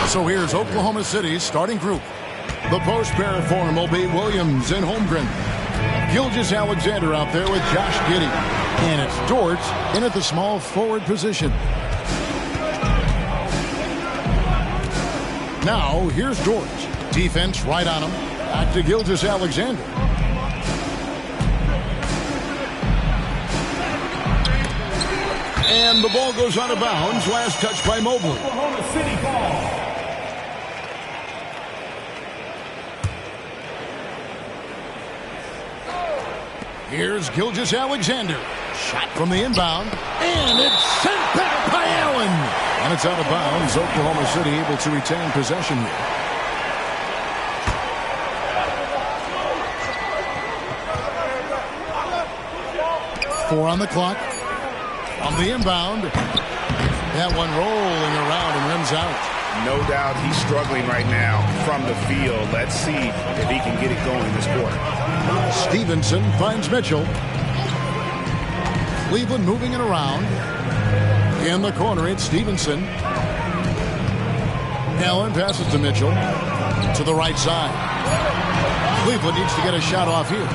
So here's Oklahoma City's starting group. The post pair form will be Williams and Holmgren. Gilgeous-Alexander out there with Josh Giddey. And it's Dort in at the small forward position. Now, here's Dort. Defense right on him. Back to Gilgeous-Alexander. And the ball goes out of bounds. Last touch by Mobley. Oklahoma City ball. Here's Gilgeous-Alexander. Shot from the inbound. And it's sent back by Allen. And it's out of bounds. Oklahoma City able to retain possession here. Four on the clock. On the inbound. That one rolling around and rims out. No doubt he's struggling right now from the field. Let's see if he can get it going this quarter. Stevenson finds Mitchell. Cleveland moving it around. In the corner, it's Stevenson. Allen passes to Mitchell. To the right side. Cleveland needs to get a shot off here.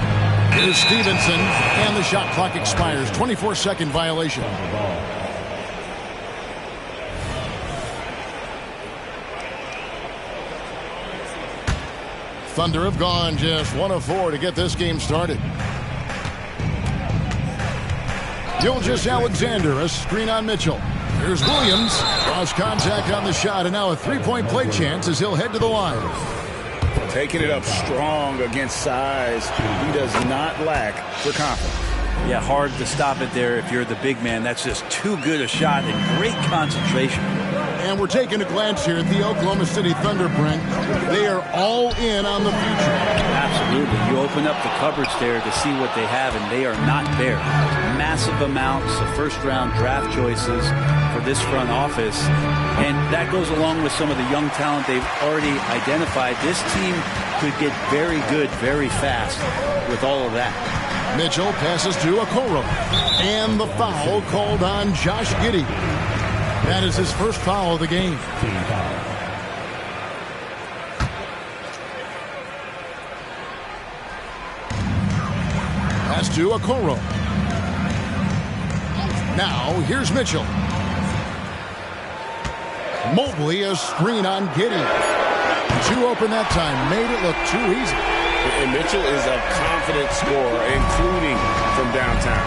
Here's Stevenson. And the shot clock expires. 24-second violation. Thunder have gone just 1 of 4 to get this game started. Gilgeous-Alexander, a screen on Mitchell. Here's Williams. Cross contact on the shot, and now a three-point play chance as he'll head to the line. Taking it up strong against size. He does not lack for confidence. Yeah, hard to stop it there if you're the big man. That's just too good a shot and great concentration. And we're taking a glance here at the Oklahoma City Thunder, Brent. They are all in on the future. Absolutely. You open up the cupboards there to see what they have, and they are not there. Massive amounts of first-round draft choices for this front office. And that goes along with some of the young talent they've already identified. This team could get very good very fast with all of that. Mitchell passes to Okoro. And the foul called on Josh Giddey. That is his first foul of the game. Pass to Okoro. Now, here's Mitchell. Mobley, a screen on Giddey. Too open that time. Made it look too easy. And Mitchell is a confident scorer, including from downtown.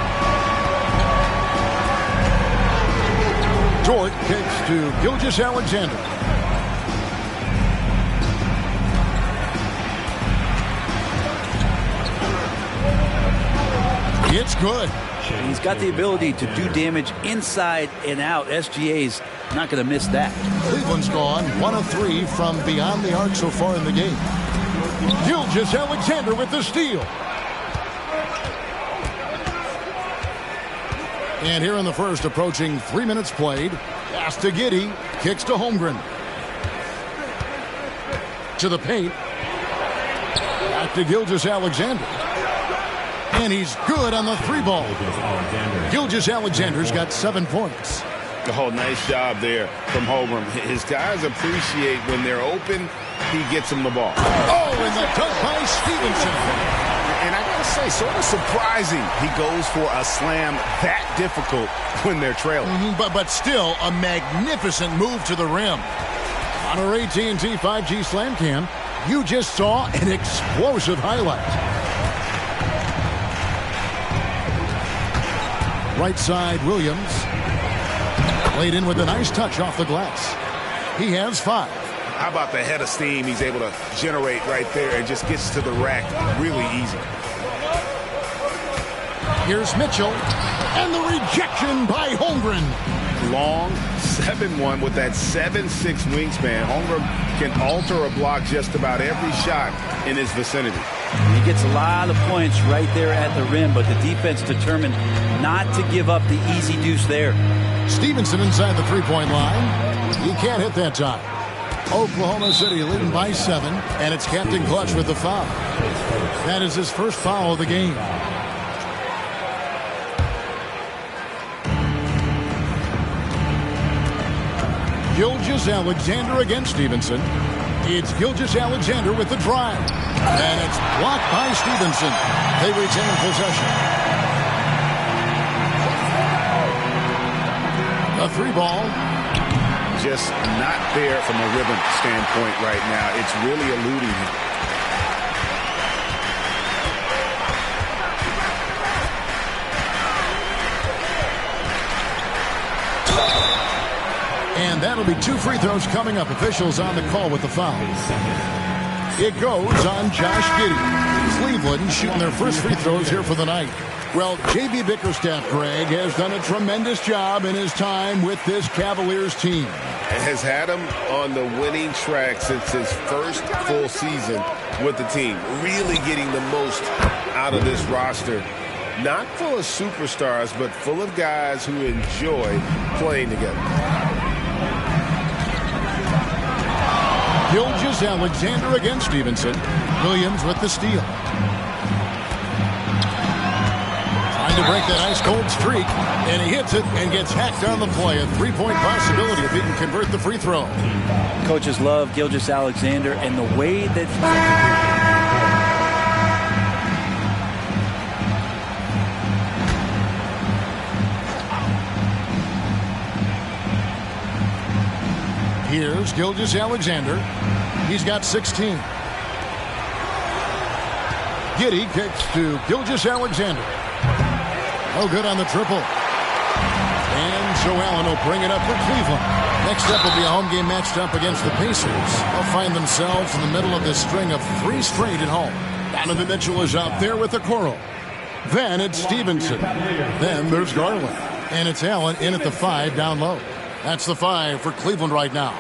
Dort kicks to Gilgeous-Alexander. It's good. He's got the ability to do damage inside and out. SGA's not going to miss that. Cleveland's gone 1 of 3 from beyond the arc so far in the game. Gilgeous-Alexander with the steal. And here in the first, approaching 3 minutes played. Pass to Giddey. Kicks to Holmgren. To the paint. Back to Gilgeous-Alexander. And he's good on the three ball. Gilgeous-Alexander's got 7 points. Oh, nice job there from Holmgren. His guys appreciate when they're open, he gets them the ball. Oh, and the dunk by Stevenson. And I gotta say, sort of surprising he goes for a slam that difficult when they're trailing. But still a magnificent move to the rim. On our AT&T 5G Slam Cam, you just saw an explosive highlight. Right side, Williams. Played in with a nice touch off the glass. He has 5. How about the head of steam he's able to generate right there and just gets to the rack really easy. Here's Mitchell. And the rejection by Holmgren. Long 7-1 with that 7'6" wingspan. Holmgren can alter a block just about every shot in his vicinity. He gets a lot of points right there at the rim, but the defense determined not to give up the easy deuce there. Stevenson inside the three-point line. He can't hit that time. Oklahoma City leading by 7, and it's Captain Clutch with the foul. That is his first foul of the game. Gilgeous-Alexander against Stevenson. It's Gilgeous-Alexander with the drive. And it's blocked by Stevenson. They retain possession. A 3-ball. Just not there from a rhythm standpoint right now. It's really eluding him. And that'll be 2 free throws coming up. Officials on the call with the foul. It goes on Josh Giddey. Cleveland shooting their first free throws here for the night. Well, J.B. Bickerstaff, Greg, has done a tremendous job in his time with this Cavaliers team. Has had him on the winning track since his first full season with the team. Really getting the most out of this roster. Not full of superstars, but full of guys who enjoy playing together. Gilgeous-Alexander against Stevenson. Williams with the steal. Trying to break that ice-cold streak, and he hits it and gets hacked on the play. A 3-point possibility if he can convert the free throw. Coaches love Gilgeous-Alexander and the way that Here's Gilgeous-Alexander. He's got 16. Giddey kicks to Gilgeous-Alexander. No good on the triple. And Joe Allen will bring it up for Cleveland. Next up will be a home game matched up against the Pacers. They'll find themselves in the middle of this string of 3 straight at home. Donovan Mitchell is out there with the Coral. Then it's Stevenson. Then there's Garland. And it's Allen in at the 5 down low. That's the 5 for Cleveland right now.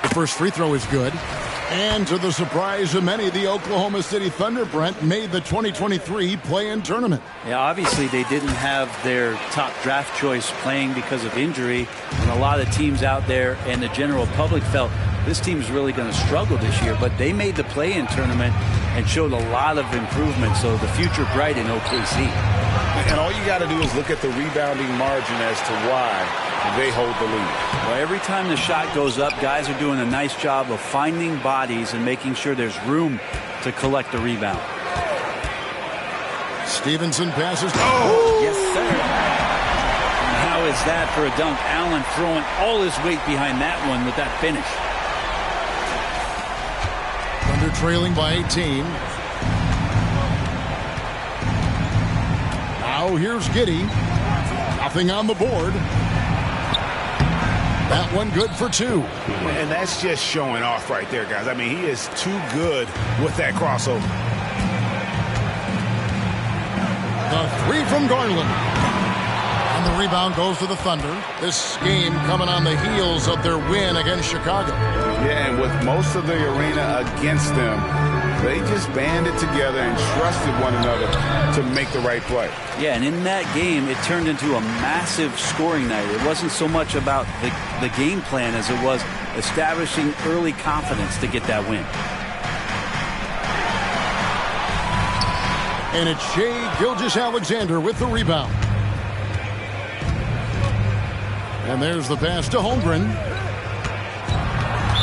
The first free throw is good. And to the surprise of many, the Oklahoma City Thunder, Brent, made the 2023 play-in tournament. Yeah, obviously they didn't have their top draft choice playing because of injury. And a lot of teams out there and the general public felt this team's really going to struggle this year. But they made the play-in tournament and showed a lot of improvement. So the future bright in OKC. And all you got to do is look at the rebounding margin as to why they hold the lead. Well, every time the shot goes up, guys are doing a nice job of finding bodies and making sure there's room to collect the rebound. Stevenson passes. Oh, yes, sir. And how is that for a dunk? Allen throwing all his weight behind that one with that finish. Thunder trailing by 18. Now here's Giddey. Nothing on the board. That one good for 2. And that's just showing off right there, guys. I mean, he is too good with that crossover. The 3 from Garland. And the rebound goes to the Thunder. This game coming on the heels of their win against Chicago. Yeah, and with most of the arena against them, they just banded together and trusted one another to make the right play. Yeah, and in that game, it turned into a massive scoring night. It wasn't so much about the game plan as it was establishing early confidence to get that win. And it's Shai Gilgeous-Alexander with the rebound. And there's the pass to Holmgren.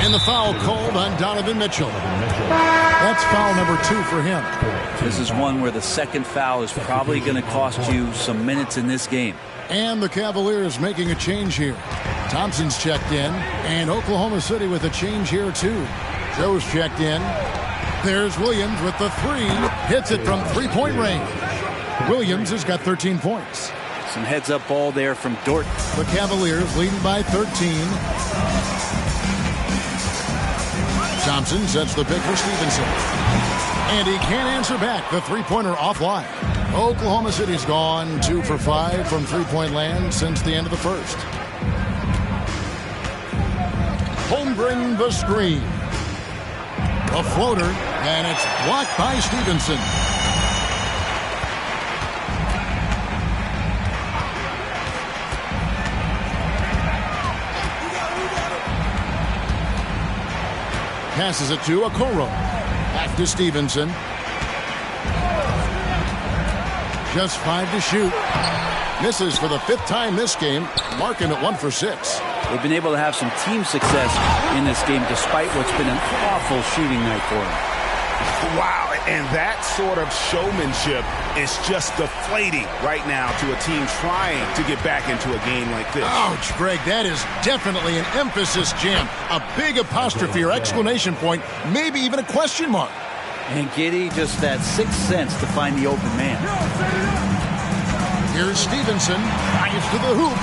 And the foul called on Donovan Mitchell. That's foul number 2 for him. This is one where the second foul is probably going to cost you some minutes in this game. And the Cavaliers making a change here. Thompson's checked in. And Oklahoma City with a change here too. Joe's checked in. There's Williams with the 3. Hits it from 3-point range. Williams has got 13 points. Some heads-up ball there from Dort. The Cavaliers leading by 13. Thompson sets the pick for Stevenson. And he can't answer back. The 3-pointer offline. Oklahoma City's gone 2 for 5 from 3-point land since the end of the first. Holmgren the screen. A floater, and it's blocked by Stevenson. Passes it to Okoro. Back to Stevenson. Just 5 to shoot. Misses for the 5th time this game, marking it 1 for 6. They've been able to have some team success in this game despite what's been an awful shooting night for them. Wow, and that sort of showmanship is just deflating right now to a team trying to get back into a game like this. Ouch, Greg, that is definitely an emphasis jam. A big apostrophe or exclamation point, maybe even a question mark. And Giddey just that sixth sense to find the open man. Here's Stevenson, drives to the hoop.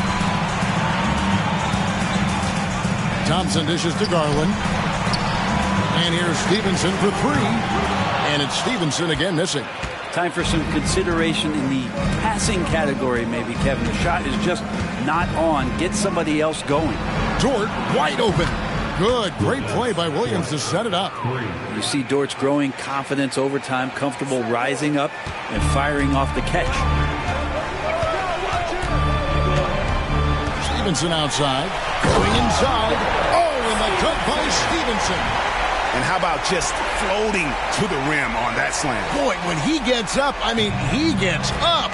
Thompson dishes to Garland. And here's Stevenson for 3. And it's Stevenson again missing. Time for some consideration in the passing category, maybe, Kevin. The shot is just not on. Get somebody else going. Dort wide open. Good. Great play by Williams to set it up. You see Dort's growing confidence over time, comfortable rising up and firing off the catch. Stevenson outside. Going inside. Oh, and the cut by Stevenson. And how about just floating to the rim on that slam? Boy, when he gets up, I mean, he gets up.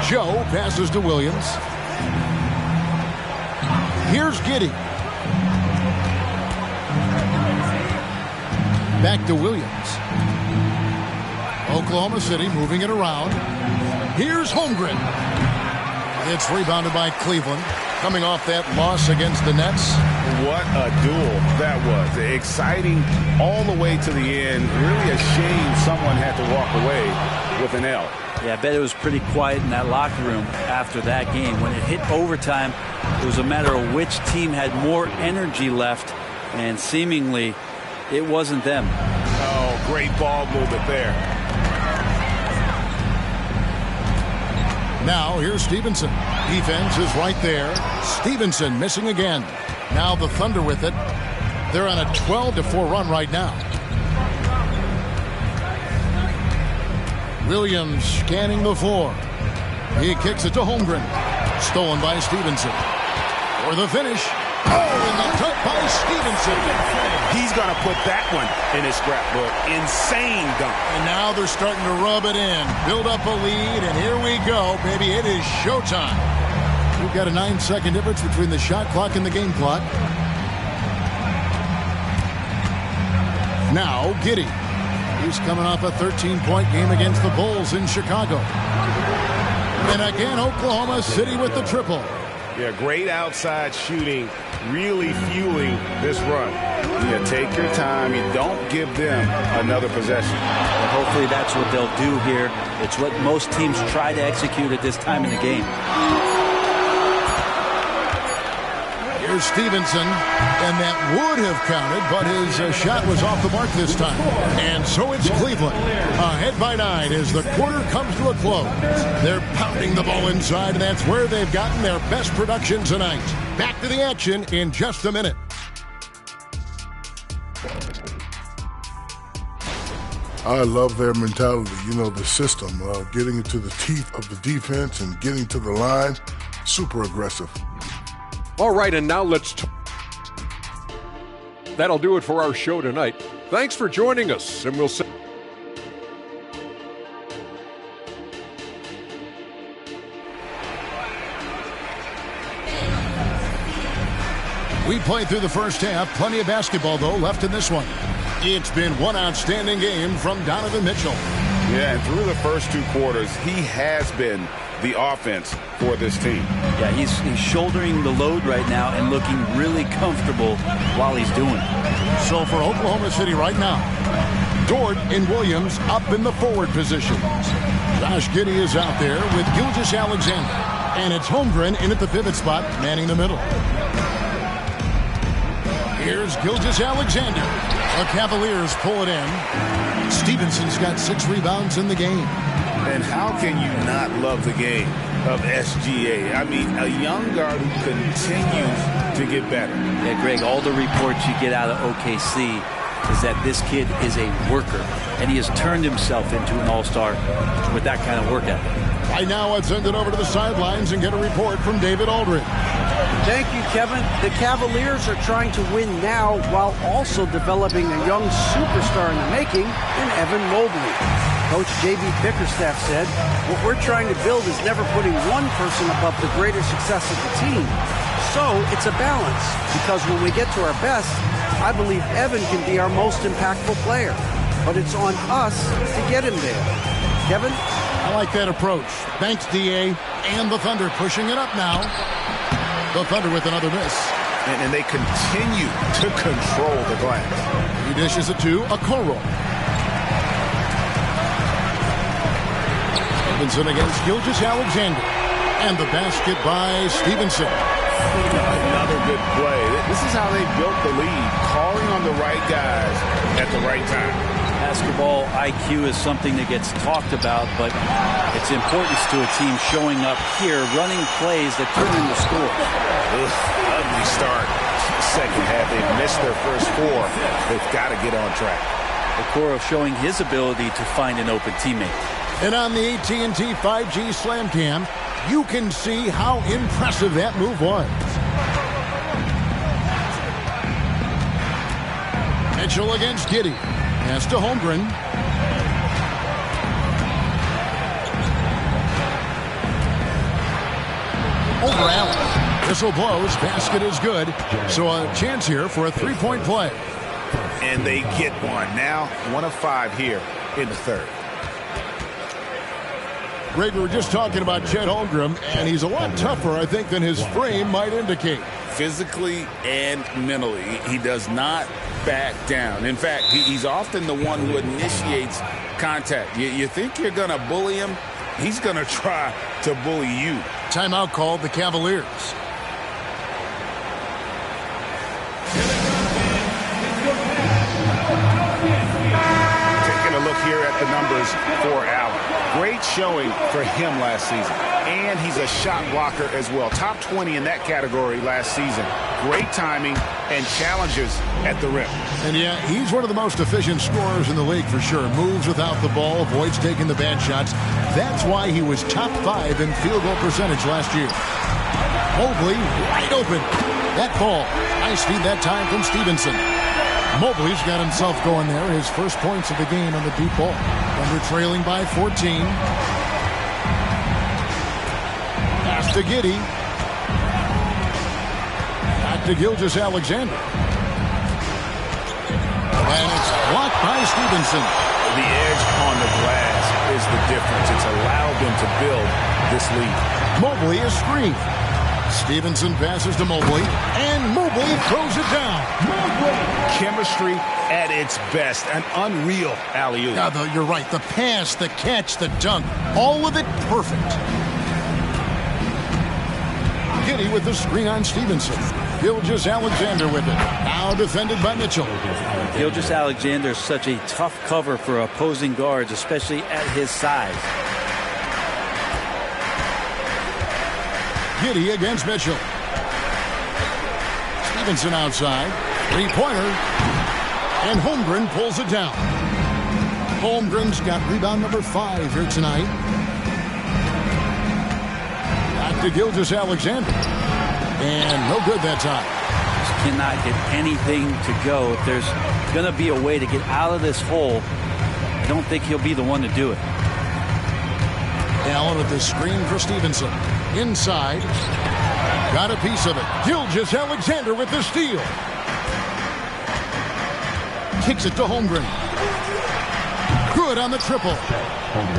Joe passes to Williams. Here's Giddey. Back to Williams. Oklahoma City moving it around. Here's Holmgren. It's rebounded by Cleveland. Coming off that loss against the Nets. What a duel that was. Exciting all the way to the end. Really a shame someone had to walk away with an L. Yeah, I bet it was pretty quiet in that locker room after that game. When it hit overtime, it was a matter of which team had more energy left, and seemingly it wasn't them. Oh, great ball movement there. Now here's Stevenson. Defense is right there. Stevenson missing again. Now the Thunder with it. They're on a 12-4 run right now. Williams scanning the floor. He kicks it to Holmgren. Stolen by Stevenson. For the finish. Oh, and the cut by Stevenson. He's going to put that one in his scrapbook. Insane dunk. And now they're starting to rub it in. Build up a lead, and here we go, baby. It is showtime. We've got a 9-second difference between the shot clock and the game clock. Now, Giddey. He's coming off a 13-point game against the Bulls in Chicago. And again, Oklahoma City with the triple. Yeah, great outside shooting, really fueling this run. You take your time. You don't give them another possession. And hopefully that's what they'll do here. It's what most teams try to execute at this time in the game. Here's Stevenson, and that would have counted, but his shot was off the mark this time. And so it's Cleveland, ahead by 9 as the quarter comes to a close. They're pounding the ball inside, and that's where they've gotten their best production tonight. Back to the action in just a minute. I love their mentality, the system, getting into the teeth of the defense and getting to the line, super aggressive. All right, and now that'll do it for our show tonight. Thanks for joining us, and we'll see. We played through the first half. Plenty of basketball, though, left in this one. It's been one outstanding game from Donovan Mitchell. Yeah, and through the first 2 quarters, he has been the offense for this team. Yeah, he's shouldering the load right now and looking really comfortable while he's doing it. So for Oklahoma City right now, Dort and Williams up in the forward positions. Josh Giddey is out there with Gilgeous-Alexander. And it's Holmgren in at the pivot spot, manning the middle. Here's Gilgeous-Alexander. The Cavaliers pull it in. Stevenson's got 6 rebounds in the game. And how can you not love the game of SGA? I mean, a young guard who continues to get better. Yeah, Greg, all the reports you get out of OKC is that this kid is a worker, and he has turned himself into an all-star with that kind of work ethic. Right now, let's send it over to the sidelines and get a report from David Aldridge. Thank you, Kevin. The Cavaliers are trying to win now while also developing a young superstar in the making in Evan Mobley. Coach J.B. Bickerstaff said, what we're trying to build is never putting one person above the greater success of the team. So it's a balance, because when we get to our best, I believe Evan can be our most impactful player. But it's on us to get him there. Kevin? I like that approach. Thanks, D.A. And the Thunder pushing it up now. The Thunder with another miss. And they continue to control the glass. He dishes it to Okoro. Stevenson against Gilgeous-Alexander. And the basket by Stevenson. Another good play. This is how they built the lead, calling on the right guys at the right time. Basketball IQ is something that gets talked about, but its importance to a team showing up here, running plays that turn into scores. Ugly start. Second half, they've missed their first four. They've got to get on track. Okoro showing his ability to find an open teammate. And on the AT&T 5G Slam Cam, you can see how impressive that move was. Mitchell against Giddey. Pass to Holmgren. Over Allen. Whistle blows. Basket is good. So a chance here for a three-point play. And they get one. Now 1 of 5 here in the third. Greg, we were just talking about Chet Holmgren, and he's a lot tougher, I think, than his frame might indicate. Physically and mentally, he does not back down. In fact, he's often the one who initiates contact. You think you're going to bully him? He's going to try to bully you. Timeout called the Cavaliers. Taking a look here at the numbers for Allen. Great showing for him last season. And he's a shot blocker as well. Top 20 in that category last season. Great timing and challenges at the rim. And yeah, he's one of the most efficient scorers in the league for sure. Moves without the ball, avoids taking the bad shots. That's why he was top 5 in field goal percentage last year. Mobley wide open. That ball. Nice feed that time from Stevenson. Mobley's got himself going there. His first points of the game on the deep ball. Thunder trailing by 14. Pass to Giddey. Back to Gilgeous-Alexander. And it's blocked by Stevenson. The edge on the glass is the difference. It's allowed them to build this lead. Mobley is screened. Stevenson passes to Mobley, and Mobley throws it down. Mobley! Chemistry at its best. An unreal alley-oop. Yeah, you're right. The pass, the catch, the dunk, all of it perfect. Giddey with the screen on Stevenson. Gilgeous-Alexander with it. Now defended by Mitchell. Gilgeous-Alexander is such a tough cover for opposing guards, especially at his size. Giddey against Mitchell. Stevenson outside. Three-pointer. And Holmgren pulls it down. Holmgren's got rebound number 5 here tonight. Back to Gilgeous-Alexander. And no good that time. Just cannot get anything to go. If there's going to be a way to get out of this hole, I don't think he'll be the one to do it. Allen with the screen for Stevenson. Inside. Got a piece of it. Gilgeous-Alexander with the steal. Kicks it to Holmgren. Good on the triple.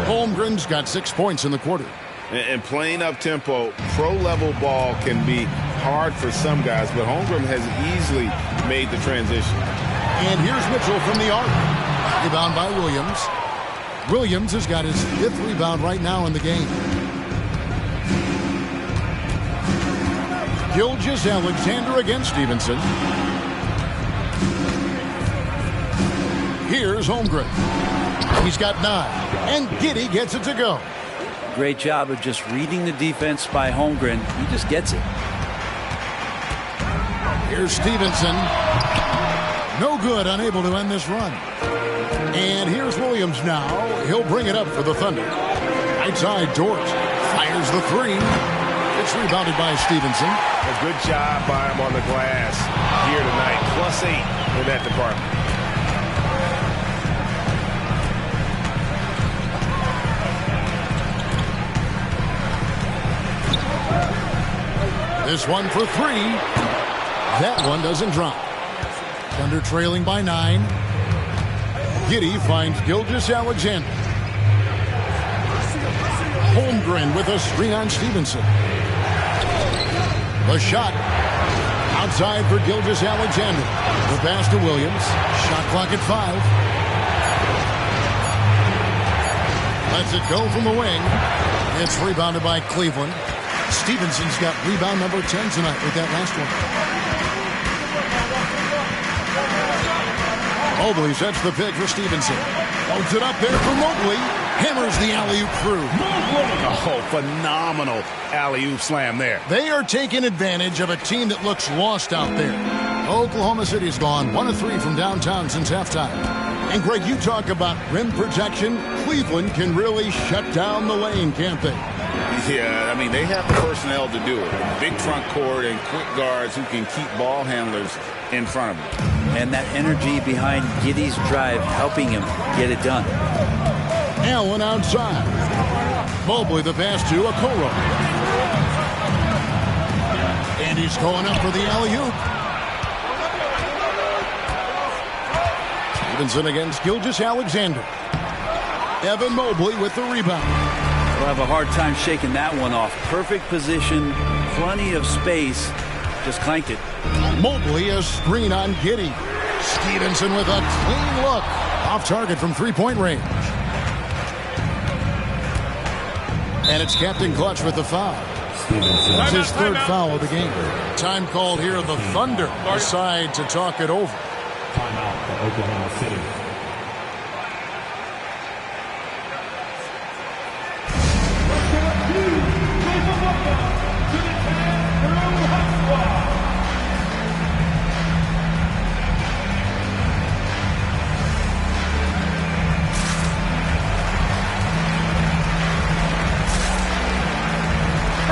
Holmgren's got 6 points in the quarter. And playing up-tempo, pro-level ball can be hard for some guys, but Holmgren has easily made the transition. And here's Mitchell from the arc. Rebound by Williams. Williams has got his 5th rebound right now in the game. Gilgeous-Alexander against Stevenson. Here's Holmgren. He's got 9. And Giddey gets it to go. Great job of just reading the defense by Holmgren. He just gets it. Here's Stevenson. No good, unable to end this run. And here's Williams now. He'll bring it up for the Thunder. Right side, Dort fires the 3. It's rebounded by Stevenson. A good job by him on the glass here tonight. +8 in that department. This one for 3. That one doesn't drop. Thunder trailing by 9. Giddey finds Gilgeous-Alexander. Holmgren with a screen on Stevenson. The shot outside for Gilgeous-Alexander. The pass to Williams. Shot clock at 5. Lets it go from the wing. It's rebounded by Cleveland. Stevenson's got rebound number 10 tonight with that last one. Mobley sets the pick for Stevenson. Holds it up there for Mobley. Hammers the alley-oop through. Oh, phenomenal alley-oop slam there. They are taking advantage of a team that looks lost out there. Oklahoma City's gone 1 of 3 from downtown since halftime. And Greg, you talk about rim protection. Cleveland can really shut down the lane, can't they? Yeah, I mean, they have the personnel to do it. Big front court and quick guards who can keep ball handlers in front of them. And that energy behind Giddey's drive helping him get it done. Allen outside. Mobley the pass to Okoro. And he's going up for the alley-oop. Stevenson against Gilgeous-Alexander. Evan Mobley with the rebound. We'll have a hard time shaking that one off. Perfect position, plenty of space. Just clanked it. Mobley a screen on Giddey. Stevenson with a clean look. Off target from three-point range. And it's Captain Clutch with the foul. That's his third foul of the game. Time called here. The Thunder decide to talk it over. Timeout for Oklahoma City.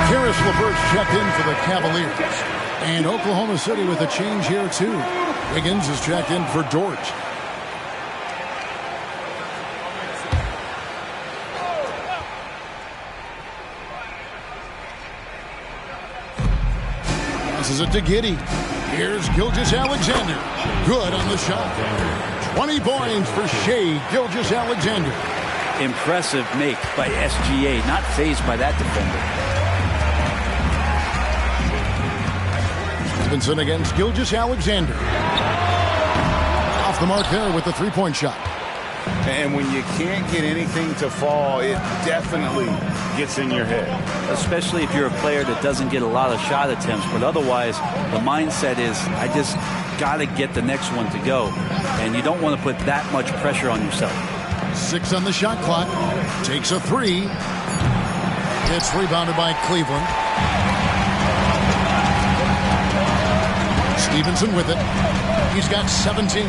Caris LeVert checked in for the Cavaliers. And Oklahoma City with a change here, too. Wiggins is checked in for Dort. Passes it to Giddey. Here's Gilgeous-Alexander. Good on the shot. 20 points for Shai Gilgeous-Alexander. Impressive make by SGA. Not fazed by that defender. Stevenson against Gilgeous-Alexander. Off the mark there with the three-point shot. And when you can't get anything to fall, it definitely gets in your head. Especially if you're a player that doesn't get a lot of shot attempts. But otherwise, the mindset is, I just got to get the next one to go. And you don't want to put that much pressure on yourself. 6 on the shot clock. Takes a 3. It's rebounded by Cleveland. Stevenson with it. He's got 17.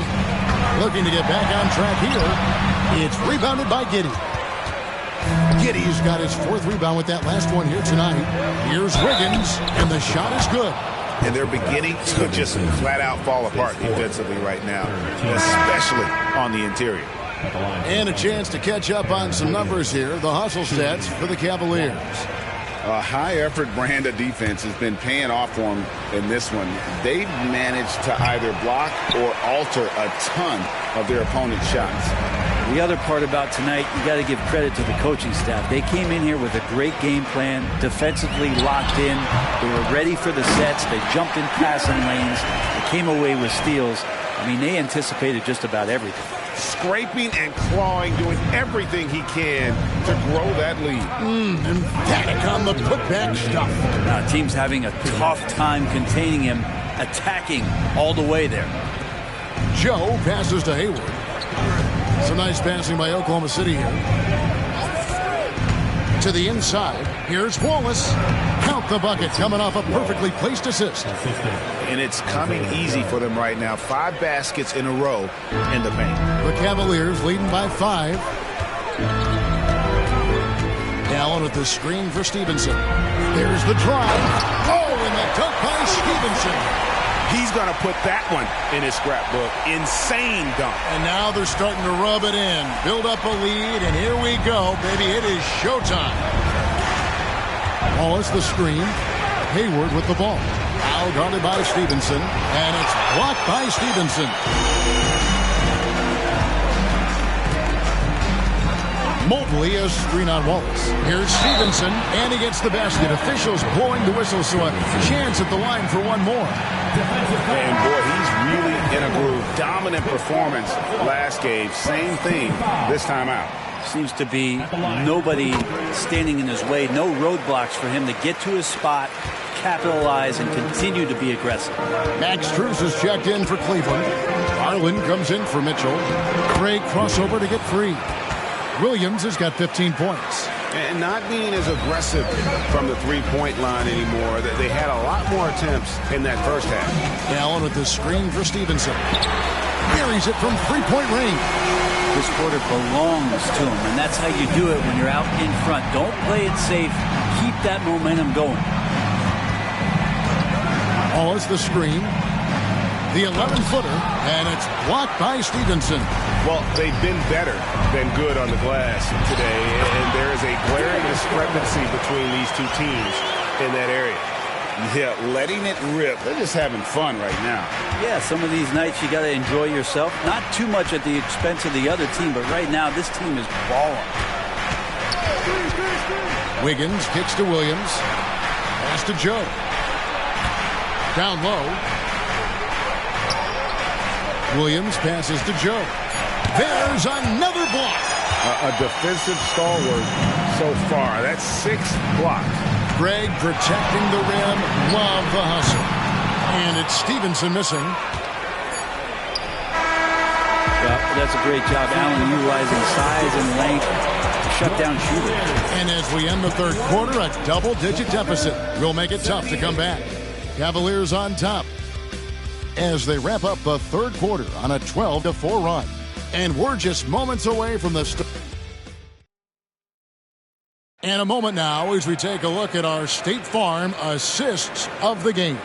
Looking to get back on track here. It's rebounded by Giddey. Giddey's got his 4th rebound with that last one here tonight. Here's Wiggins, and the shot is good. And they're beginning to just flat out fall apart defensively right now, especially on the interior. And a chance to catch up on some numbers here. The hustle stats for the Cavaliers. A high-effort brand of defense has been paying off for them in this one. They've managed to either block or alter a ton of their opponent's shots. The other part about tonight, you got to give credit to the coaching staff. They came in here with a great game plan, defensively locked in. They were ready for the sets. They jumped in passing lanes. They came away with steals. I mean, they anticipated just about everything. Scraping and clawing, doing everything he can to grow that lead. Emphatic on the putback stuff. Now, team's having a tough time containing him, attacking all the way there. Joe passes to Hayward. Some nice passing by Oklahoma City here. To the inside. Here's Wallace. Count the bucket, coming off a perfectly placed assist. And it's coming easy for them right now. 5 baskets in a row in the paint. The Cavaliers leading by 5. Allen with the screen for Stevenson. There's the drive. Oh, and the dunk by Stevenson. He's going to put that one in his scrapbook. Insane dunk. And now they're starting to rub it in. Build up a lead, and here we go, baby. It is showtime. Wallace the screen. Hayward with the ball. Now guarded by Stevenson, and it's blocked by Stevenson. Mobley a screen on Wallace. Here's Stevenson, and he gets the basket. Officials blowing the whistle, so a chance at the line for one more. And boy, he's really in a groove. Dominant performance last game. Same thing this time out. Seems to be nobody standing in his way. No roadblocks for him to get to his spot, capitalize, and continue to be aggressive. Max Strus is checked in for Cleveland. Garland comes in for Mitchell. Great crossover to get free. Williams has got 15 points. And not being as aggressive from the three-point line anymore. They had a lot more attempts in that first half. Allen with the screen for Stevenson. Buries it from three-point range. This quarter belongs to him, and that's how you do it when you're out in front. Don't play it safe. Keep that momentum going. Wallace the screen. The 11-footer, and it's blocked by Stevenson. Well, they've been better than good on the glass today, and there is a glaring discrepancy between these two teams in that area. Yeah, letting it rip. They're just having fun right now. Yeah, some of these nights you got to enjoy yourself. Not too much at the expense of the other team, but right now this team is balling. Wiggins kicks to Williams. Pass to Joe. Down low. Williams passes to Joe. There's another block. A defensive stalwart so far. That's 6 blocks. Greg protecting the rim. Love the hustle. And it's Stevenson missing. Well, that's a great job. Allen utilizing size and length to shut down shooters. And as we end the third quarter, a double-digit deficit will make it tough to come back. Cavaliers on top as they wrap up the third quarter on a 12-4 run. And we're just moments away from the start. And a moment now as we take a look at our State Farm assists of the game.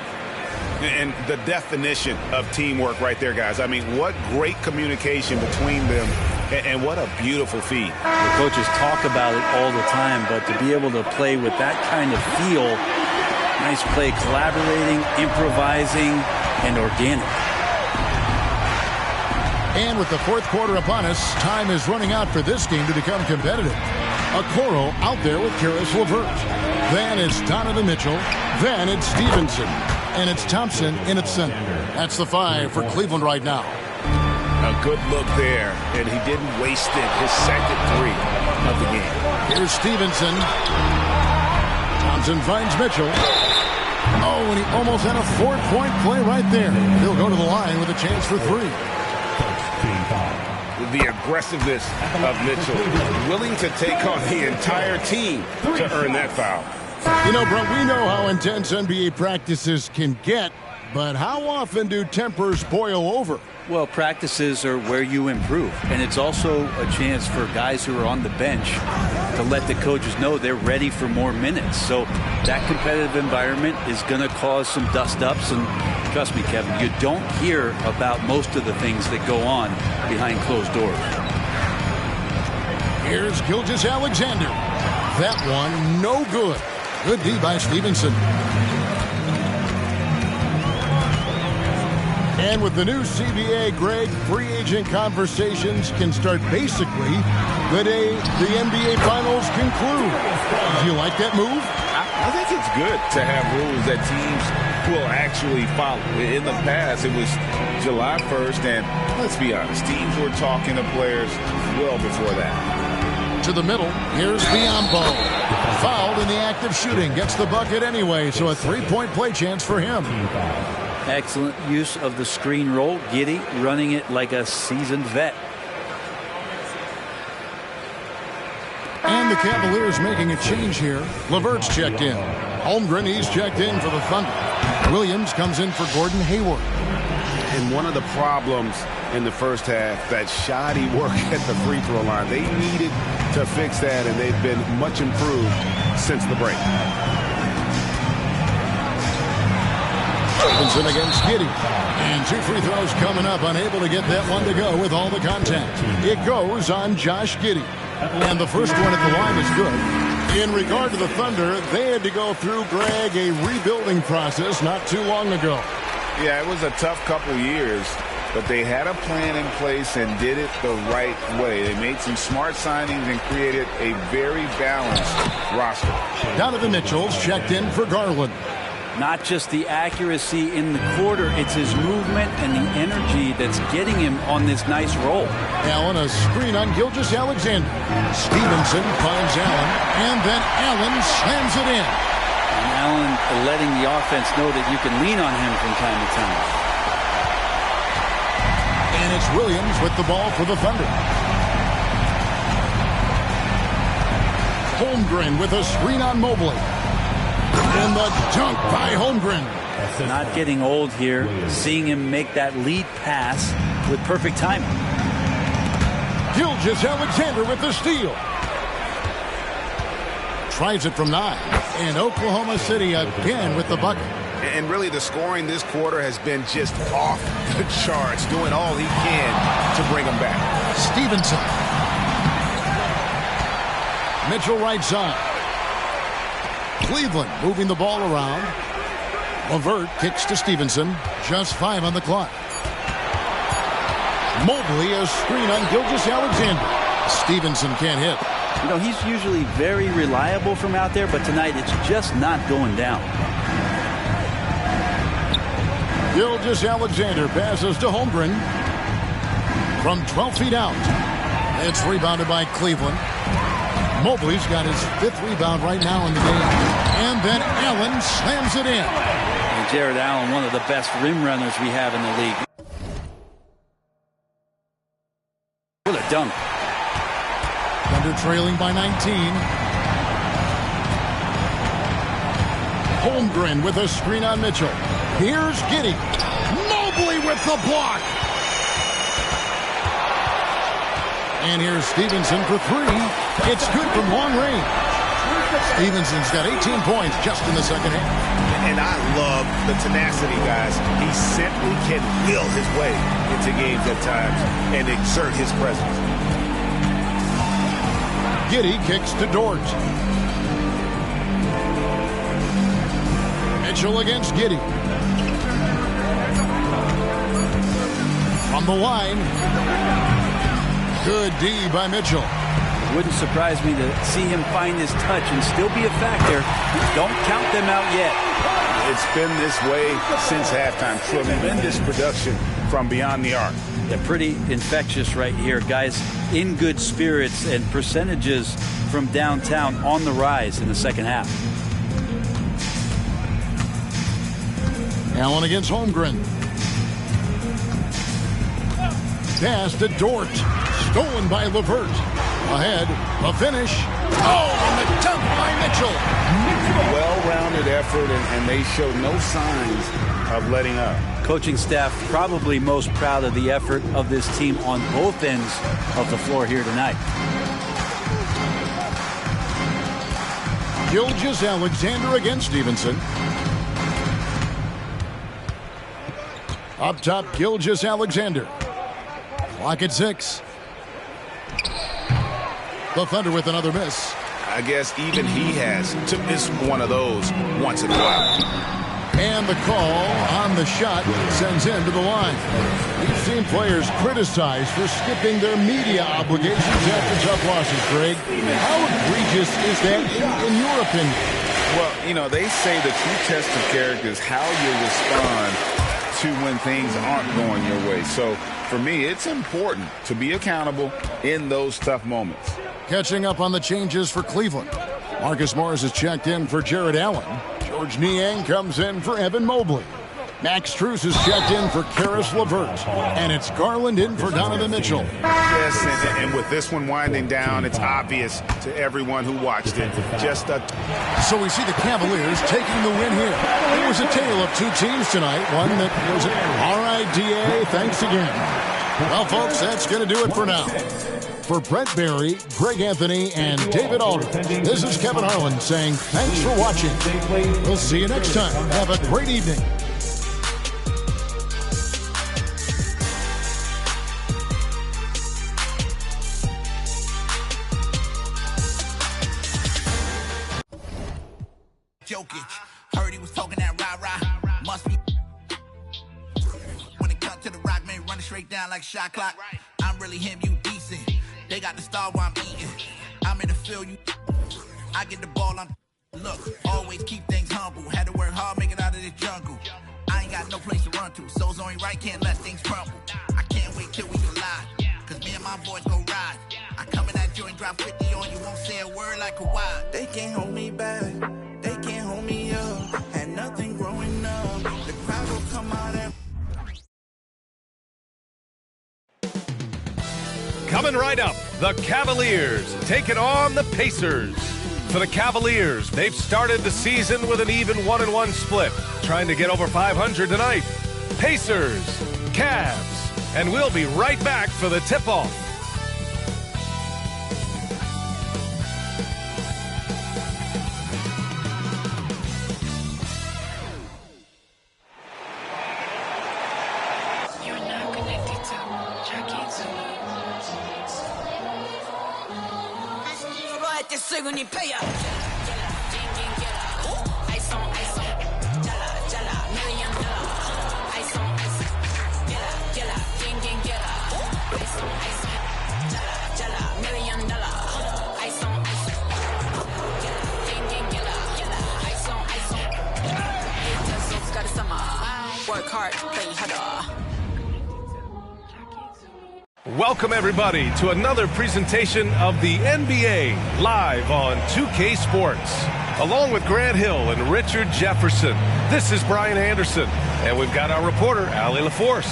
And the definition of teamwork right there, guys. I mean, what great communication between them, and what a beautiful feed. The coaches talk about it all the time, but to be able to play with that kind of feel, nice play, collaborating, improvising, and organic. And with the fourth quarter upon us, time is running out for this game to become competitive. Okoro out there with Caris LeVert. Then it's Donovan Mitchell. Then it's Stevenson. And it's Thompson in its center. That's the 5 for Cleveland right now. A good look there, and he didn't waste it. His second 3 of the game. Here's Stevenson. Thompson finds Mitchell. Oh, and he almost had a 4-point play right there. He'll go to the line with a chance for 3. The aggressiveness of Mitchell, willing to take on the entire team to earn that foul. You know, Brett, we know how intense NBA practices can get, but how often do tempers boil over? Well, practices are where you improve, and it's also a chance for guys who are on the bench to let the coaches know they're ready for more minutes. So that competitive environment is going to cause some dust-ups, and trust me, Kevin, you don't hear about most of the things that go on behind closed doors. Here's Gilgeous-Alexander. That one, no good. Good D by Stevenson. And with the new CBA, Greg, free agent conversations can start basically the day the NBA Finals conclude. Do you like that move? I think it's good to have rules that teams will actually follow. In the past, it was July 1st, and let's be honest, teams were talking to players well before that. To the middle, here's Biyombo. Fouled in the act of shooting, gets the bucket anyway, so a 3-point play chance for him. Excellent use of the screen roll. Giddey running it like a seasoned vet. And the Cavaliers making a change here. LeVert's checked in. Holmgren, he's checked in for the Thunder. Williams comes in for Gordon Hayward. And one of the problems in the first half, that shoddy work at the free throw line. They needed to fix that, and they've been much improved since the break. Stevenson against Giddey. And 2 free throws coming up, unable to get that one to go with all the contact. It goes on Josh Giddey. And the first one at the line is good. In regard to the Thunder, they had to go through, Greg, a rebuilding process not too long ago. Yeah, it was a tough couple years, but they had a plan in place and did it the right way. They made some smart signings and created a very balanced roster. Donovan Mitchell's checked in for Garland. Not just the accuracy in the quarter, it's his movement and the energy that's getting him on this nice roll. Allen, a screen on Gilgeous-Alexander. Stevenson finds Allen, and then Allen slams it in. And Allen letting the offense know that you can lean on him from time to time. And it's Williams with the ball for the Thunder. Holmgren with a screen on Mobley. And the dunk by Holmgren. Not getting old here. Seeing him make that lead pass with perfect timing. Gilgeous-Alexander with the steal. Tries it from 9. And Oklahoma City again with the bucket. And really the scoring this quarter has been just off the charts, doing all he can to bring them back. Stevenson. Mitchell right side. Cleveland moving the ball around. LeVert kicks to Stevenson. Just 5 on the clock. Mobley, a screen on Gilgeous-Alexander. Stevenson can't hit. You know, he's usually very reliable from out there, but tonight it's just not going down. Gilgeous-Alexander passes to Holmgren. From 12 feet out. It's rebounded by Cleveland. Mobley's got his 5th rebound right now in the game. And then Allen slams it in. And Jared Allen, one of the best rim runners we have in the league. What a dunk. Thunder trailing by 19. Holmgren with a screen on Mitchell. Here's Giddey. Mobley with the block. And here's Stevenson for 3. It's good from long range. Stevenson's got 18 points just in the second half. And I love the tenacity, guys. He simply can will his way into games at times and exert his presence. Giddey kicks to Dort. Mitchell against Giddey. From the line. Good D by Mitchell. Wouldn't surprise me to see him find his touch and still be a factor. Don't count them out yet. It's been this way since halftime. Tremendous production from beyond the arc. They're pretty infectious right here. Guys in good spirits and percentages from downtown on the rise in the second half. Allen against Holmgren. Pass to Dort. Stolen by LeVert. Ahead, a finish. Oh, and the dunk by Mitchell. Well-rounded effort, and they showed no signs of letting up. Coaching staff probably most proud of the effort of this team on both ends of the floor here tonight. Gilgeous-Alexander against Stevenson. Up top, Gilgeous-Alexander. Clock at 6. The Thunder with another miss. I guess even he has to miss one of those once in a while. And the call on the shot sends him to the line. We've seen players criticized for skipping their media obligations after tough losses, Greg. How egregious is that in your opinion? Well, you know, they say the true test of character is how you respond to when things aren't going your way. So for me, it's important to be accountable in those tough moments. Catching up on the changes for Cleveland. Marcus Morris is checked in for Jared Allen. George Niang comes in for Evan Mobley. Max Strus is checked in for Karis LeVert. And it's Garland in for Donovan Mitchell. Yes, and with this one winding down, it's obvious to everyone who watched it. So we see the Cavaliers taking the win here. It was a tale of two teams tonight. One that was all right, DA, thanks again. Well, folks, that's going to do it for now. For Brent Barry, Greg Anthony, and David Aldridge, this is Kevin Harlan saying thanks for watching. We'll see you next time. Have a great evening. Jokic, heard he was talking that rah-rah. Must be. When it comes to the rock, man, running straight down like shot clock. I'm really him, you decent. They got the star while I'm eating. I'm in the field, you. I get the ball, I'm. Look, always keep things humble. Had to work hard, make it out of the jungle. I ain't got no place to run to, so's only right, can't let things crumble. I can't wait till we collide, cause me and my boys go ride. I come in that joint, drop 50 on you, won't say a word like Kawhi. They can't hold me back. They can't hold me up. Had nothing growing up. The crowd will come out and. Coming right up, the Cavaliers taking on the Pacers. For the Cavaliers, they've started the season with an even 1-1 split, trying to get over 500 tonight. Pacers, Cavs, and we'll be right back for the tip-off. Welcome, everybody, to another presentation of the NBA live on 2K Sports. Along with Grant Hill and Richard Jefferson, this is Brian Anderson, and we've got our reporter, Allie LaForce.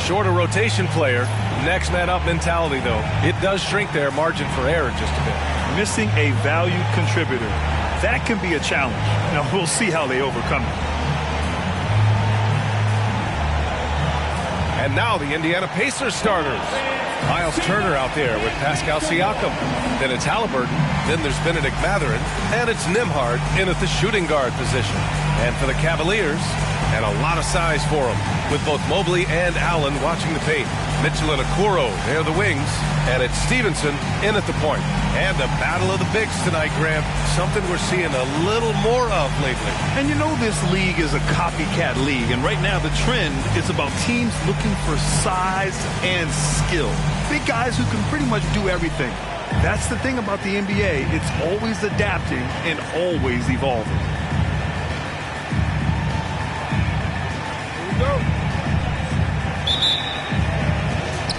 Shorter rotation player, next man up mentality, though. It does shrink their margin for error just a bit. Missing a valued contributor. That can be a challenge. Now, we'll see how they overcome it. And now the Indiana Pacers starters. Miles Turner out there with Pascal Siakam. Then it's Haliburton. Then there's Benedict Mathurin. And it's Nembhard in at the shooting guard position. And for the Cavaliers, and a lot of size for them, with both Mobley and Allen watching the paint. Mitchell and Okoro, they're the wings. And it's Stevenson in at the point. And the battle of the bigs tonight, Graham. Something we're seeing a little more of lately. And you know this league is a copycat league. And right now the trend is about teams looking for size and skill. Big guys who can pretty much do everything. That's the thing about the NBA. It's always adapting and always evolving. Here we go.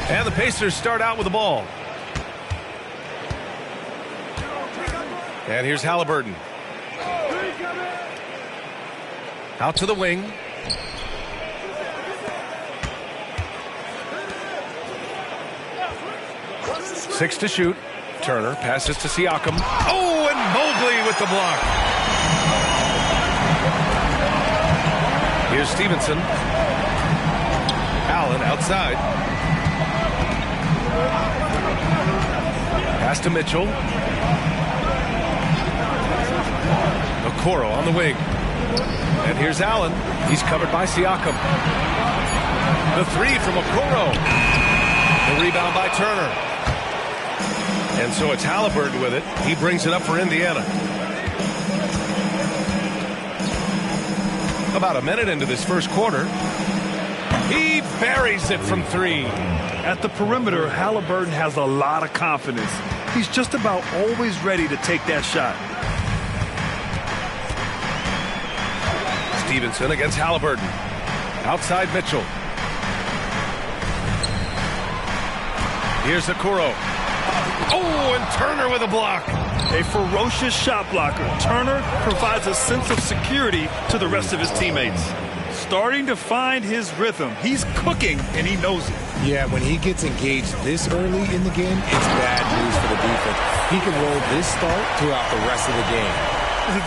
And the Pacers start out with the ball. And here's Haliburton. Out to the wing. Six to shoot. Turner passes to Siakam. Oh, and Mobley with the block. Here's Stevenson. Allen outside. Pass to Mitchell. Okoro on the wing. And here's Allen. He's covered by Siakam. The three from Okoro. The rebound by Turner. And so it's Haliburton with it. He brings it up for Indiana. About a minute into this first quarter. He buries it from three. At the perimeter, Haliburton has a lot of confidence. He's just about always ready to take that shot. Stevenson against Haliburton. Outside Mitchell. Here's Okoro. Oh, and Turner with a block. A ferocious shot blocker. Turner provides a sense of security to the rest of his teammates. starting to find his rhythm. He's cooking, and he knows it. Yeah, when he gets engaged this early in the game, it's bad news for the defense. He can roll this start throughout the rest of the game.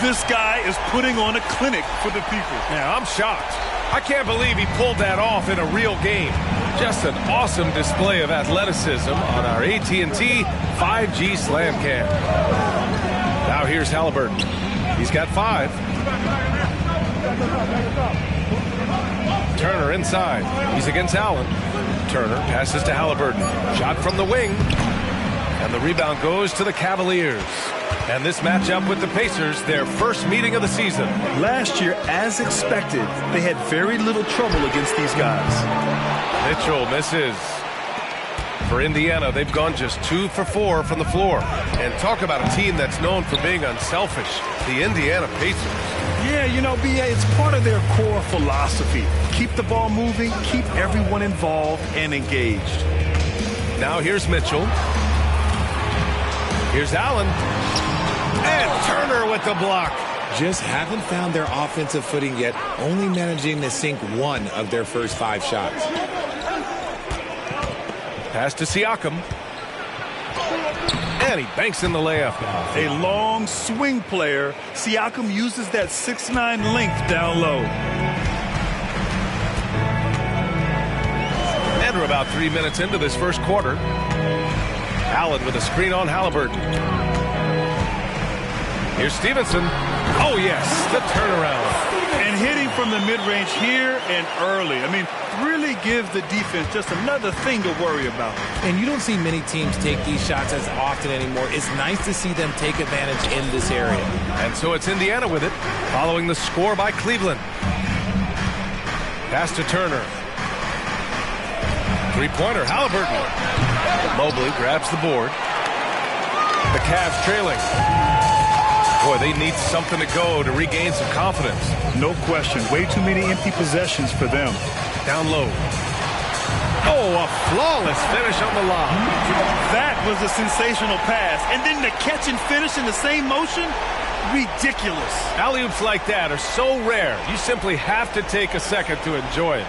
This guy is putting on a clinic for the people. Yeah, I'm shocked. I can't believe he pulled that off in a real game. Just an awesome display of athleticism on our AT&T 5G Slam Cam. Now here's Halliburton. He's got 5. Turner inside. He's against Allen. Turner passes to Halliburton. Shot from the wing. And the rebound goes to the Cavaliers. And this matchup with the Pacers, their first meeting of the season. Last year, as expected, they had very little trouble against these guys. Mitchell misses. For Indiana, they've gone just 2 for 4 from the floor. And talk about a team that's known for being unselfish, the Indiana Pacers. Yeah, you know, B.A., it's part of their core philosophy. Keep the ball moving, keep everyone involved and engaged. Now here's Mitchell. Here's Allen. And Turner with the block. Just haven't found their offensive footing yet, only managing to sink 1 of their first 5 shots. Pass to Siakam. And he banks in the layup. A long swing player. Siakam uses that 6'9" length down low. And we're about 3 minutes into this first quarter. Allen with a screen on Halliburton. Here's Stevenson. Oh, yes, the turnaround. And hitting from the mid-range here and early. I mean, really give the defense just another thing to worry about. And you don't see many teams take these shots as often anymore. It's nice to see them take advantage in this area. And so it's Indiana with it, following the score by Cleveland. Pass to Turner. Three-pointer, Halliburton. Mobley grabs the board. The Cavs trailing. Boy, they need something to go to regain some confidence. No question. Way too many empty possessions for them. Down low. Oh, a flawless finish on the lob. That was a sensational pass. And then the catch and finish in the same motion? Ridiculous. Alley-oops like that are so rare. You simply have to take a second to enjoy it.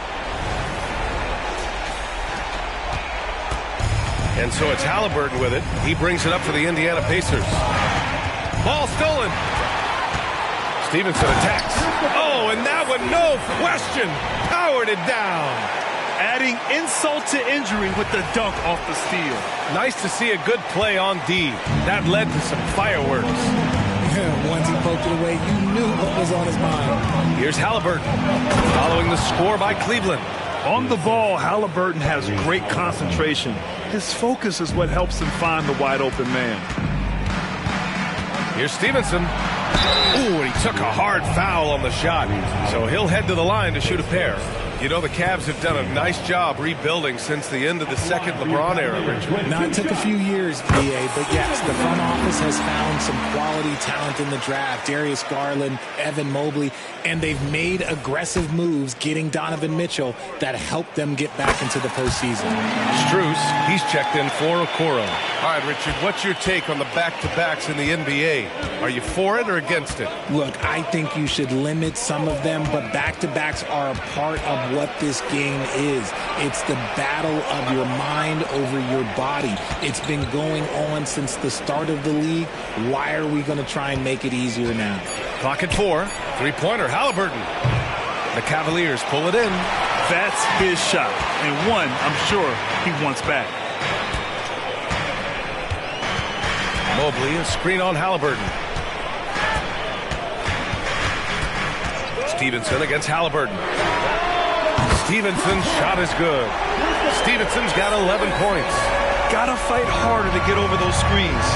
And so it's Halliburton with it. He brings it up for the Indiana Pacers. Ball stolen. Stevenson attacks. Oh, and that one, no question, powered it down. Adding insult to injury with the dunk off the steal. Nice to see a good play on D. That led to some fireworks. Once he poked it away, you knew what was on his mind. Here's Halliburton, following the score by Cleveland. On the ball, Halliburton has great concentration. His focus is what helps him find the wide-open man. Here's Stevenson. Ooh, and he took a hard foul on the shot. So he'll head to the line to shoot a pair. You know, the Cavs have done a nice job rebuilding since the end of the second LeBron era, Richard. Now, it took a few years, B.A., but yes, the front office has found some quality talent in the draft. Darius Garland, Evan Mobley, and they've made aggressive moves getting Donovan Mitchell that helped them get back into the postseason. Strus, he's checked in for Okoro. All right, Richard, what's your take on the back-to-backs in the NBA? Are you for it or against it? Look, I think you should limit some of them, but back-to-backs are a part of what this game is. It's the battle of your mind over your body. It's been going on since the start of the league. Why are we going to try and make it easier now? Clock at 4. Three-pointer, Halliburton. The Cavaliers pull it in. That's his shot, and one I'm sure he wants back. Mobley, a screen on Halliburton. Stevenson against Halliburton. Stevenson's shot is good. Stevenson's got 11 points. Gotta fight harder to get over those screens.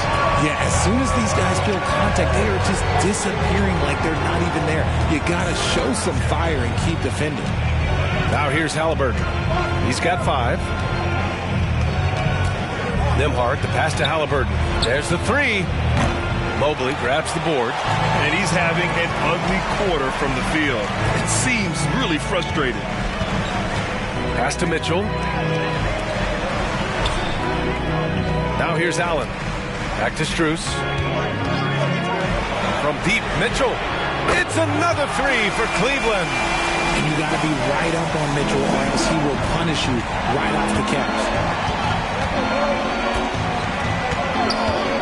Yeah, as soon as these guys feel contact, they are just disappearing like they're not even there. You gotta show some fire and keep defending. Now here's Halliburton. He's got 5. Nembhard, the pass to Halliburton. There's the 3. Mobley grabs the board. And he's having an ugly quarter from the field. It seems really frustrated. Pass to Mitchell. Now here's Allen. Back to Strus. From deep, Mitchell. It's another 3 for Cleveland. And you got to be right up on Mitchell, or else he will punish you right off the catch.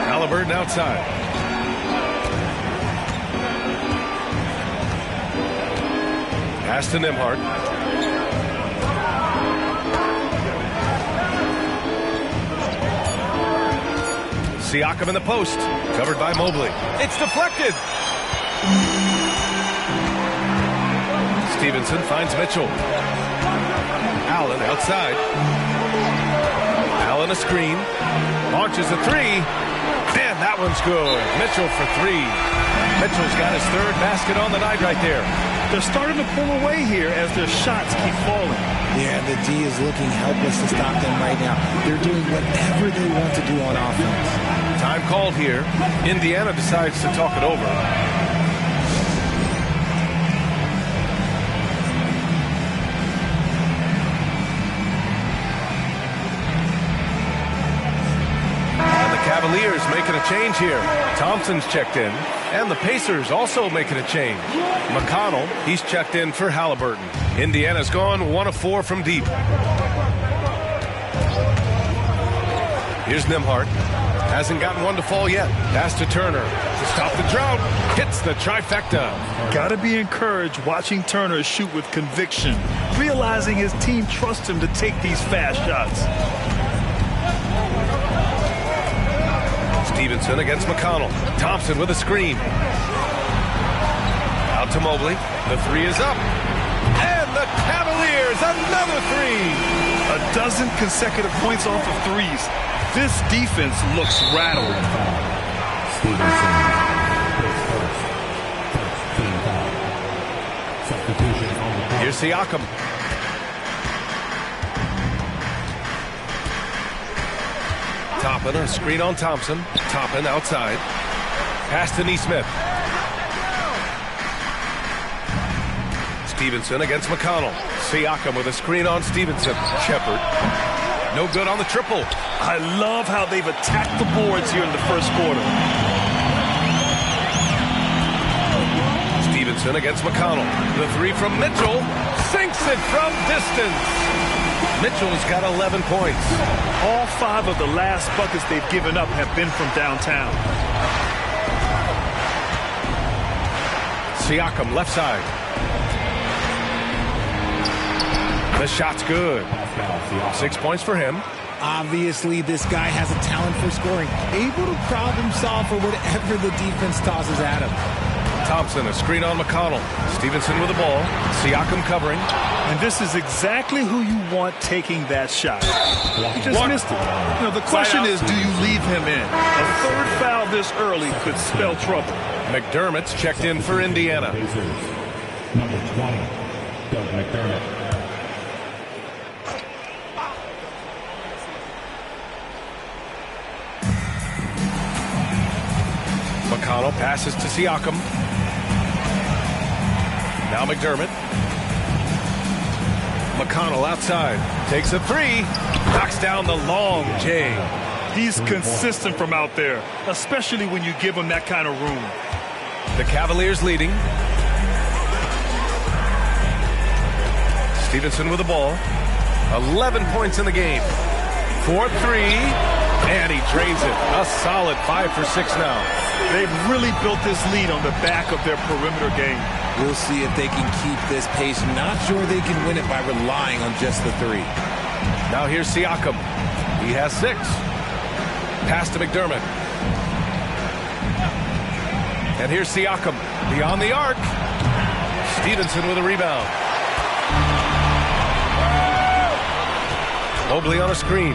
Halliburton outside. Pass to Nembhard. Siakam in the post. Covered by Mobley. It's deflected. Stevenson finds Mitchell. Allen outside. Allen a screen. Launches a three. Man, that one's good. Mitchell for three. Mitchell's got his third basket on the night right there. They're starting to pull away here as their shots keep falling. Yeah, the D is looking helpless to stop them right now. They're doing whatever they want to do on offense. Time called here. Indiana decides to talk it over. Cavaliers making a change here. Thompson's checked in, and the Pacers also making a change. McConnell, he's checked in for Halliburton. Indiana's gone 1 of 4 from deep. Here's Nembhard. Hasn't gotten one to fall yet. Pass to Turner to stop the drought. Hits the trifecta. Gotta be encouraged watching Turner shoot with conviction, realizing his team trusts him to take these fast shots. Stevenson against McConnell. Thompson with a screen. Out to Mobley. The three is up. And the Cavaliers, another three. A dozen consecutive points off of threes. This defense looks rattled. Stevenson is first. Team foul. Substitution on the court. Here's Siakam. Toppin, a screen on Thompson. Toppin outside. Pass to Nesmith. Stevenson against McConnell. Siakam with a screen on Stevenson. Shepard. No good on the triple. I love how they've attacked the boards here in the first quarter. Stevenson against McConnell. The three from Mitchell. Sinks it from distance. Mitchell's got 11 points. All 5 of the last buckets they've given up have been from downtown. Siakam left side. The shot's good. 6 points for him. Obviously, this guy has a talent for scoring. Able to problem solve for whatever the defense tosses at him. Thompson, a screen on McConnell. Stevenson with the ball. Siakam covering. And this is exactly who you want taking that shot. He just missed it. You know, the question is, do you leave him in? A third foul this early could spell trouble. McDermott's checked in for Indiana. Number 20, Doug McDermott. McConnell passes to Siakam. Now McDermott. McConnell outside. Takes a three. Knocks down the long J. He's consistent from out there, especially when you give him that kind of room. The Cavaliers leading. Stevenson with the ball. 11 points in the game. 4-3. And he drains it. A solid 5 for 6 now. They've really built this lead on the back of their perimeter game. We'll see if they can keep this pace. Not sure they can win it by relying on just the three. Now here's Siakam. He has 6. Pass to McDermott. And here's Siakam. Beyond the arc. Stevenson with a rebound. Mobley on a screen.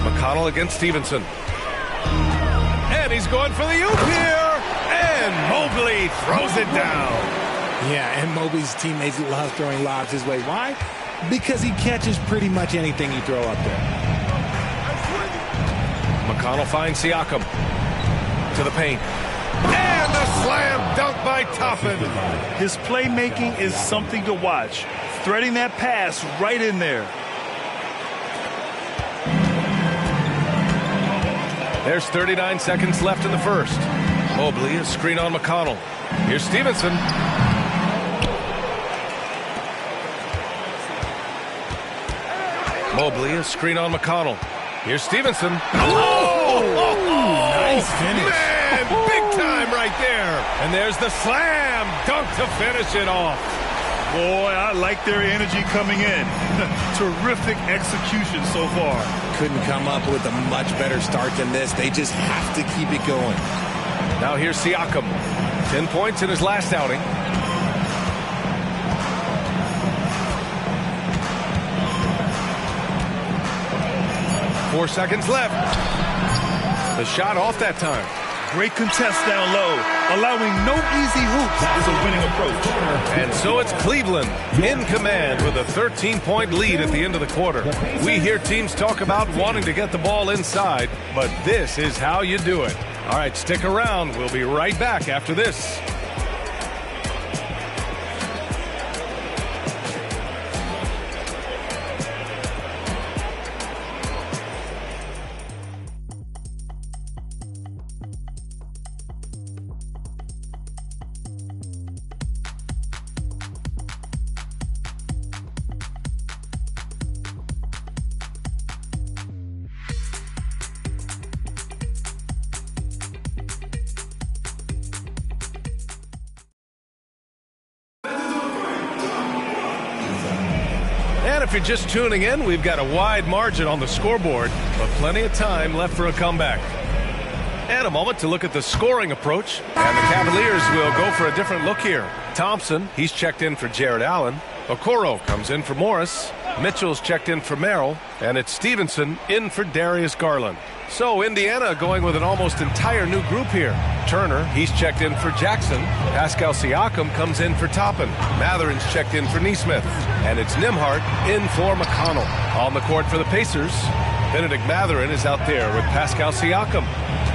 McConnell against Stevenson. And he's going for the oop here. And Mobley throws it down. Yeah, and Mobley's teammates love throwing lobs his way. Why? Because he catches pretty much anything you throw up there. McConnell finds Siakam to the paint. And a slam dunk by Toppin. His playmaking is something to watch. Threading that pass right in there. There's 39 seconds left in the first. Mobley, a screen on McConnell. Here's Stevenson. Mobley, a screen on McConnell. Here's Stevenson. Nice finish. Man, big time right there. And there's the slam dunk to finish it off. Boy, I like their energy coming in. Terrific execution so far. Couldn't come up with a much better start than this. They just have to keep it going. Now here's Siakam. 10 points in his last outing. Four seconds left. The shot off that time. Great contest down low. Allowing no easy hoops is a winning approach. And so it's Cleveland in command with a 13-point lead at the end of the quarter. We hear teams talk about wanting to get the ball inside, but this is how you do it. All right, stick around. We'll be right back after this. And if you're just tuning in, we've got a wide margin on the scoreboard, but plenty of time left for a comeback. And a moment to look at the scoring approach. And the Cavaliers will go for a different look here. Thompson, he's checked in for Jared Allen. Okoro comes in for Morris. Mitchell's checked in for Merrill. And it's Stevenson in for Darius Garland. So Indiana going with an almost entire new group here. Turner, he's checked in for Jackson. Pascal Siakam comes in for Toppin. Matherin's checked in for Nesmith. And it's Nembhard in for McConnell. On the court for the Pacers, Benedict Mathurin is out there with Pascal Siakam.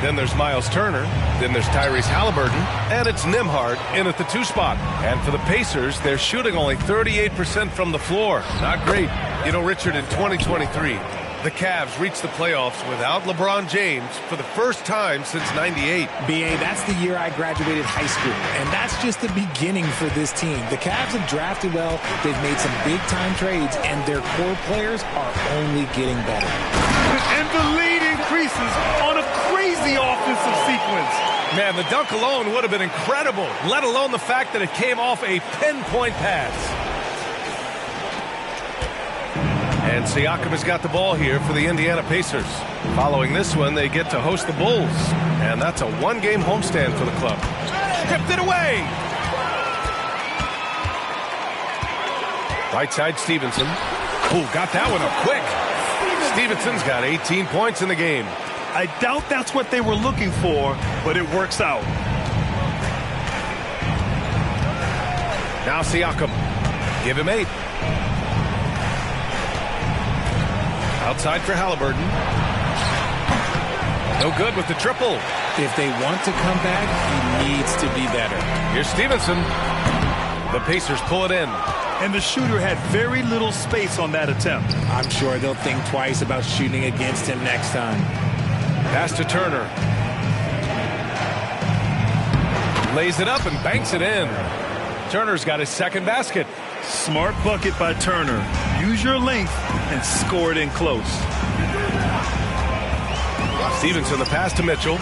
Then there's Miles Turner. Then there's Tyrese Halliburton. And it's Nembhard in at the 2 spot. And for the Pacers, they're shooting only 38% from the floor. Not great. You know, Richard, in 2023, the Cavs reached the playoffs without LeBron James for the first time since '98. B.A., that's the year I graduated high school, and that's just the beginning for this team. The Cavs have drafted well, they've made some big-time trades, and their core players are only getting better. And the lead increases on a crazy offensive sequence. Man, the dunk alone would have been incredible, let alone the fact that it came off a pinpoint pass. And Siakam has got the ball here for the Indiana Pacers. Following this one, they get to host the Bulls. And that's a one-game homestand for the club. Stripped it away! Right side, Stevenson. Oh, got that one up quick. Stevenson's got 18 points in the game. I doubt that's what they were looking for, but it works out. Now Siakam. Give him 8. Outside for Halliburton. No good with the triple. If they want to come back, he needs to be better. Here's Stevenson. The Pacers pull it in. And the shooter had very little space on that attempt. I'm sure they'll think twice about shooting against him next time. Pass to Turner. Lays it up and banks it in. Turner's got his second basket. Smart bucket by Turner. Use your length and score it in close. Stevenson, the pass to Mitchell.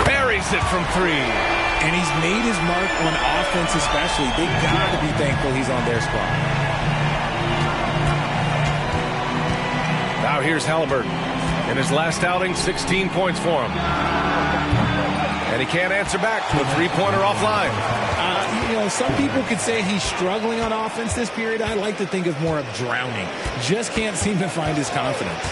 Buries it from 3. And he's made his mark on offense especially. They got to be thankful he's on their squad. Now here's Halliburton. In his last outing, 16 points for him. And he can't answer back to a 3-pointer offline. You know, some people could say he's struggling on offense this period. I like to think of more of drowning. Just can't seem to find his confidence.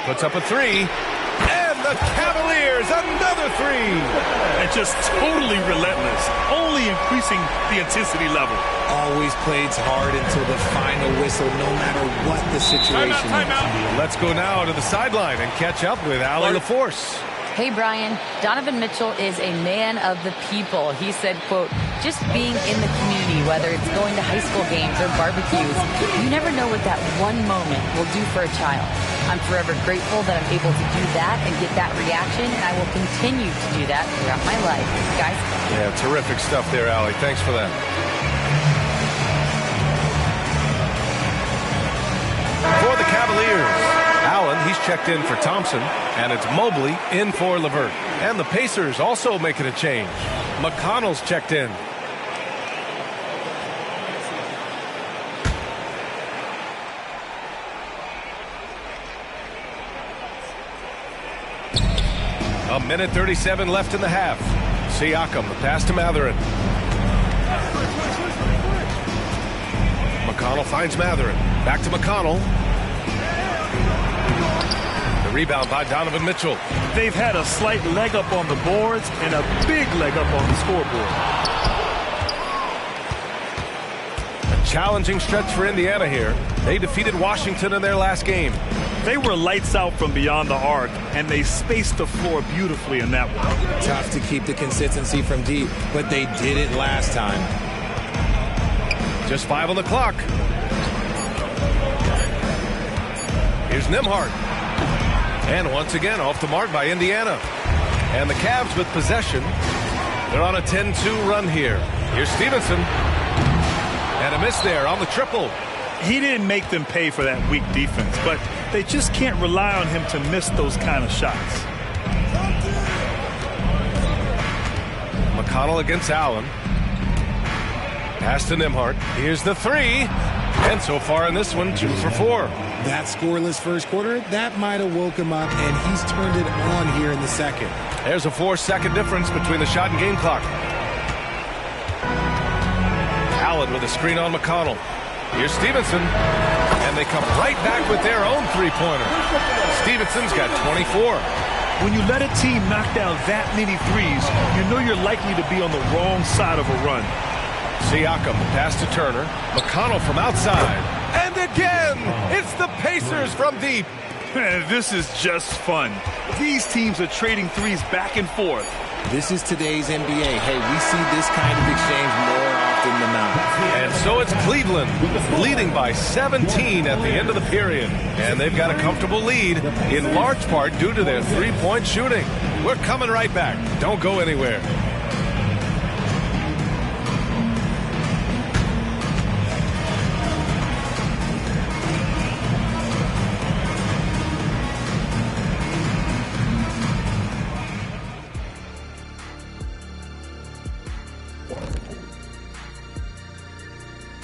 Puts up a 3. And the Cavaliers, another 3. And just totally relentless. Only increasing the intensity level. Always plays hard until the final whistle, no matter what the situation is. Let's go now to the sideline and catch up with Allie LaForce. Hey, Brian, Donovan Mitchell is a man of the people. He said, quote, just being in the community, whether it's going to high school games or barbecues, you never know what that one moment will do for a child. I'm forever grateful that I'm able to do that and get that reaction, and I will continue to do that throughout my life. Guys? Yeah, terrific stuff there, Allie. Thanks for that. For the Cavaliers, Allen, he's checked in for Thompson, and it's Mobley in for LeVert. And the Pacers also making a change. McConnell's checked in. A minute 37 left in the half. Siakam, the pass to Mathurin. McConnell finds Mathurin. Back to McConnell. The rebound by Donovan Mitchell. They've had a slight leg up on the boards and a big leg up on the scoreboard. A challenging stretch for Indiana here. They defeated Washington in their last game. They were lights out from beyond the arc, and they spaced the floor beautifully in that one. Tough to keep the consistency from deep, but they did it last time. Just 5 on the clock. Here's Nembhard. And once again, off the mark by Indiana. And the Cavs with possession. They're on a 10-2 run here. Here's Stevenson. And a miss there on the triple. He didn't make them pay for that weak defense, but they just can't rely on him to miss those kind of shots. McConnell against Allen. Pass to Nembhard. Here's the three. And so far in this one, 2 for 4. That scoreless first quarter, that might have woke him up, and he's turned it on here in the second. There's a 4-second difference between the shot and game clock. Allen with a screen on McConnell. Here's Stevenson. And they come right back with their own three-pointer. Stevenson's got 24. When you let a team knock down that many threes, you know you're likely to be on the wrong side of a run. Siakam, pass to Turner. McConnell from outside. And again, it's the Pacers from deep. This is just fun. These teams are trading threes back and forth. This is today's NBA. Hey, we see this kind of exchange more often than not. And so it's Cleveland leading by 17 at the end of the period. And they've got a comfortable lead in large part due to their three-point shooting. We're coming right back. Don't go anywhere.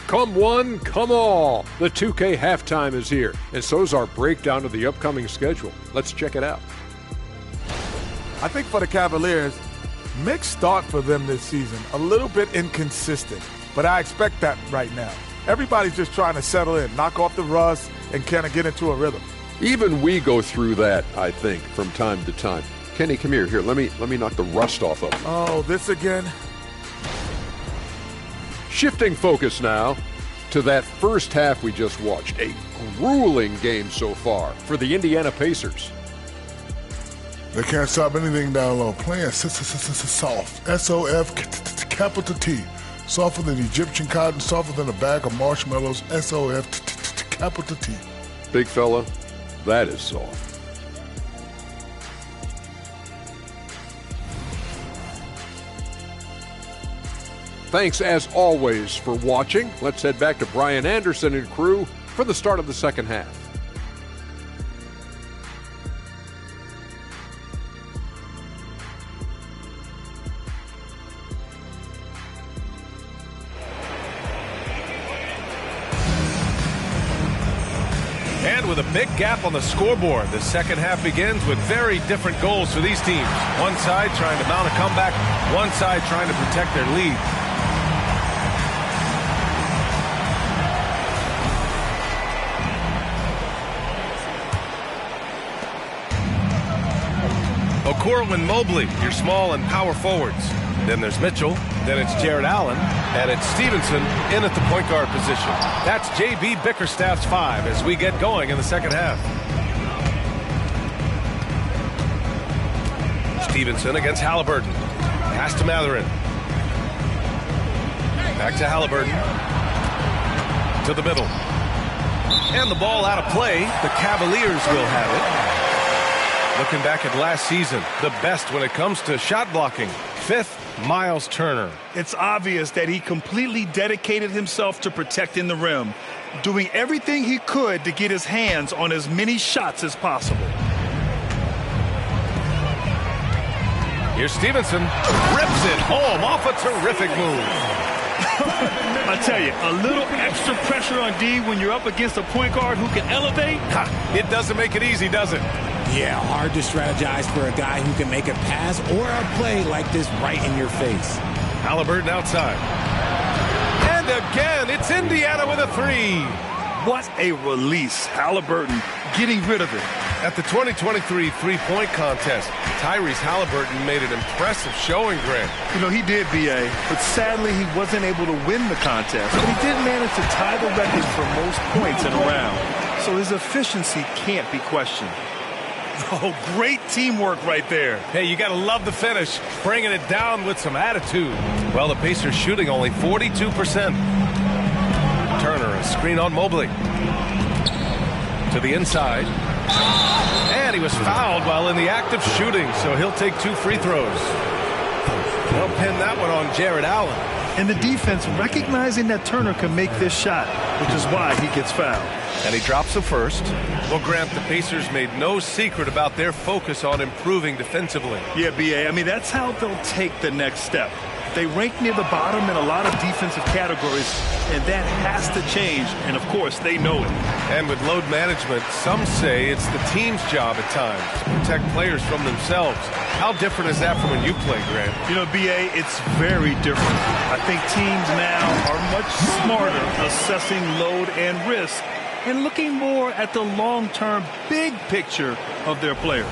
Come one, come all. The 2K halftime is here, and so's our breakdown of the upcoming schedule. Let's check it out. I think for the Cavaliers, mixed start for them this season. A little bit inconsistent, but I expect that right now. Everybody's just trying to settle in, knock off the rust, and kind of get into a rhythm. Even we go through that, I think, from time to time. Kenny, come here. Here, let me knock the rust off of you. Oh, this again? Shifting focus now to that first half we just watched. A grueling game so far for the Indiana Pacers. They can't stop anything down low. Playing soft. S-O-F, capital T. Softer than Egyptian cotton, softer than a bag of marshmallows. S-O-F, capital T. Big fella, that is soft. Thanks, as always, for watching. Let's head back to Brian Anderson and crew for the start of the second half. And with a big gap on the scoreboard, the second half begins with very different goals for these teams. One side trying to mount a comeback, one side trying to protect their lead. Okoro and Mobley, your small and power forwards. Then there's Mitchell, then it's Jared Allen, and it's Stevenson in at the point guard position. That's J.B. Bickerstaff's 5 as we get going in the second half. Stevenson against Halliburton. Pass to Mathurin. Back to Halliburton. To the middle. And the ball out of play. The Cavaliers will have it. Looking back at last season, the best when it comes to shot blocking. 5th, Miles Turner. It's obvious that he completely dedicated himself to protecting the rim, doing everything he could to get his hands on as many shots as possible. Here's Stevenson. Rips it home off a terrific move. I tell you, a little extra pressure on D when you're up against a point guard who can elevate. It doesn't make it easy, does it? Yeah, hard to strategize for a guy who can make a pass or a play like this right in your face. Halliburton outside. And again, it's Indiana with a 3. What a release. Halliburton getting rid of it. At the 2023 three-point contest, Tyrese Halliburton made an impressive showing, Grant. You know, he did, B.A., but sadly he wasn't able to win the contest. But he did manage to tie the record for most points in a round. So his efficiency can't be questioned. Oh, great teamwork right there. Hey, you got to love the finish, bringing it down with some attitude. Well, the Pacers shooting only 42%. Turner, a screen on Mobley. To the inside. And he was fouled while in the act of shooting, so he'll take 2 free throws. They'll pin that one on Jared Allen. And the defense recognizing that Turner can make this shot, which is why he gets fouled. And he drops the first. Well, Grant, the Pacers made no secret about their focus on improving defensively. Yeah, B.A., I mean, that's how they'll take the next step. They rank near the bottom in a lot of defensive categories, and that has to change, and of course, they know it. And with load management, some say it's the team's job at times to protect players from themselves. How different is that from when you play, Grant? You know, B.A., it's very different. I think teams now are much smarter assessing load and risk and looking more at the long-term big picture of their players.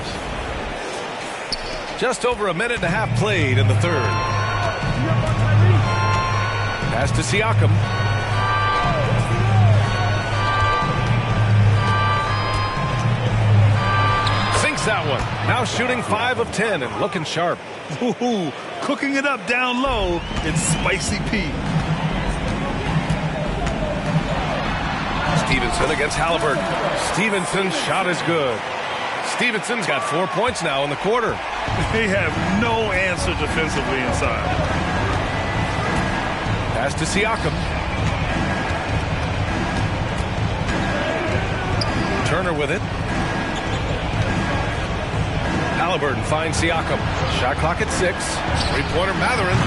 Just over a minute and a half played in the third. Pass to Siakam. Sinks that one. Now shooting 5 of 10 and looking sharp. Ooh, cooking it up down low. It's Spicy P. Stevenson against Halliburton. Stevenson's shot is good. Stevenson's got 4 points now in the quarter. They have no answer defensively inside. Pass to Siakam. Turner with it. Halliburton finds Siakam. Shot clock at 6. Three-pointer Mathurin.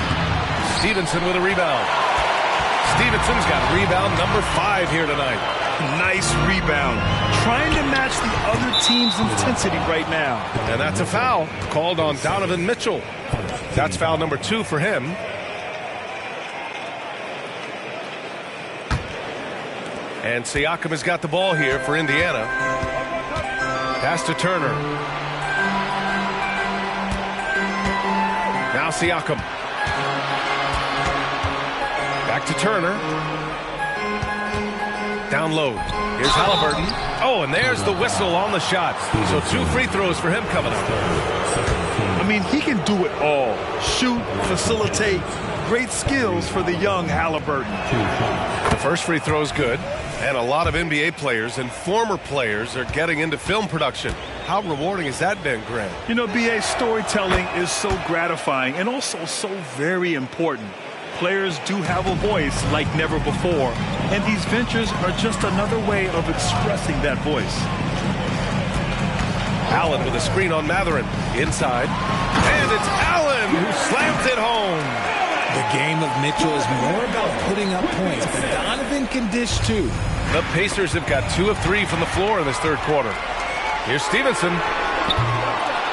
Stevenson with a rebound. Stevenson's got rebound number 5 here tonight. Nice rebound. Trying to match the other team's intensity right now. And that's a foul called on Donovan Mitchell. That's foul number 2 for him. And Siakam has got the ball here for Indiana. Pass to Turner. Now Siakam. Back to Turner. Down low. Here's Halliburton. Oh, and there's the whistle on the shot. So 2 free throws for him coming up. I mean, he can do it all. Shoot, facilitate. Great skills for the young Halliburton. The first free throw is good. And a lot of NBA players and former players are getting into film production. How rewarding has that been, Grant? You know, B.A., storytelling is so gratifying and also so very important. Players do have a voice like never before, and these ventures are just another way of expressing that voice. Allen with a screen on Mathurin. Inside. And it's Allen who slams it home. The game of Mitchell is more about putting up points, but Donovan can dish too. The Pacers have got 2 of 3 from the floor in this third quarter. Here's Stevenson.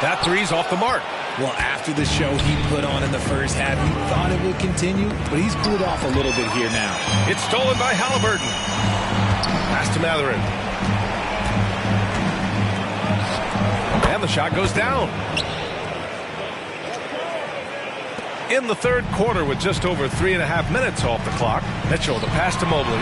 That three's off the mark. Well, after the show he put on in the first half, he thought it would continue, but he's cooled off a little bit here now. It's stolen by Halliburton. Pass to Mathurin. And the shot goes down. In the third quarter with just over 3.5 minutes off the clock. Mitchell, the pass to Mobley.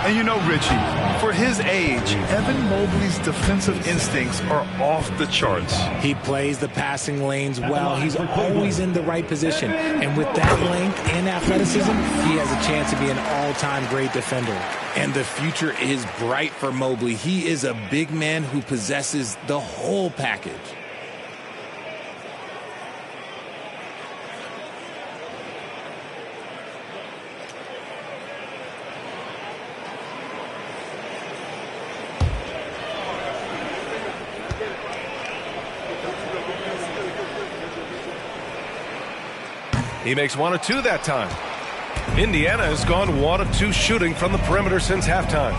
And you know, Richie, For his age, Evan Mobley's defensive instincts are off the charts. He plays the passing lanes well. He's always in the right position. And with that length and athleticism, he has a chance to be an all-time great defender. And the future is bright for Mobley. He is a big man who possesses the whole package. He makes 1 of 2 that time. Indiana has gone 1 of 2 shooting from the perimeter since halftime.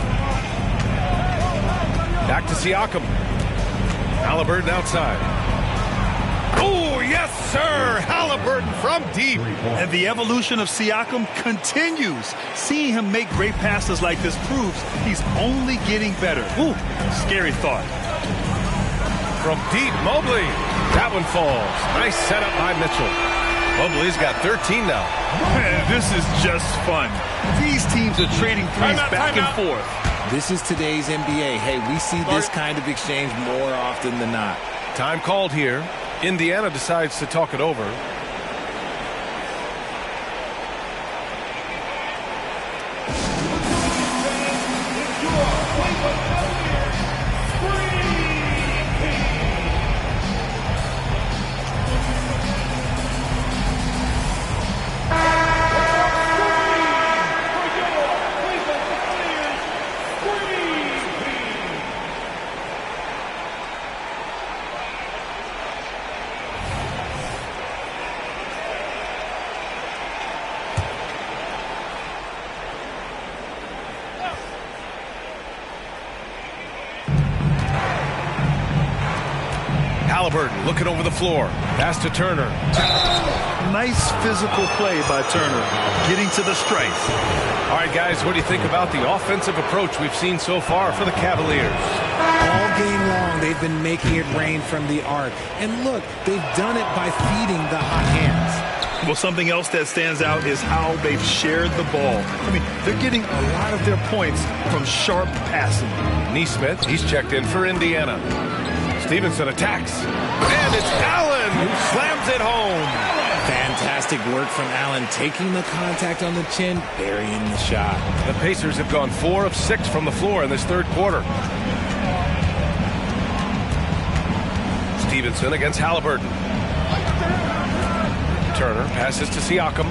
Back to Siakam. Halliburton outside. Oh, yes, sir! Halliburton from deep. And the evolution of Siakam continues. Seeing him make great passes like this proves he's only getting better. Ooh, scary thought. From deep, Mobley. That one falls. Nice setup by Mitchell. Mobley's got 13 now. Man, this is just fun. These teams are trading threes back and forth. This is today's NBA. Hey, we see this kind of exchange more often than not. Time called here. Indiana decides to talk it over. Halliburton looking over the floor. Pass to Turner. Nice physical play by Turner, getting to the stripe. All right, guys, what do you think about the offensive approach we've seen so far for the Cavaliers? All game long, they've been making it rain from the arc. And look, they've done it by feeding the hot hands. Well, something else that stands out is how they've shared the ball. I mean, they're getting a lot of their points from sharp passing. Nesmith, he's checked in for Indiana. Stevenson attacks. And it's Allen who slams it home. Fantastic work from Allen, taking the contact on the chin, burying the shot. The Pacers have gone 4 of 6 from the floor in this third quarter. Stevenson against Halliburton. Turner passes to Siakam.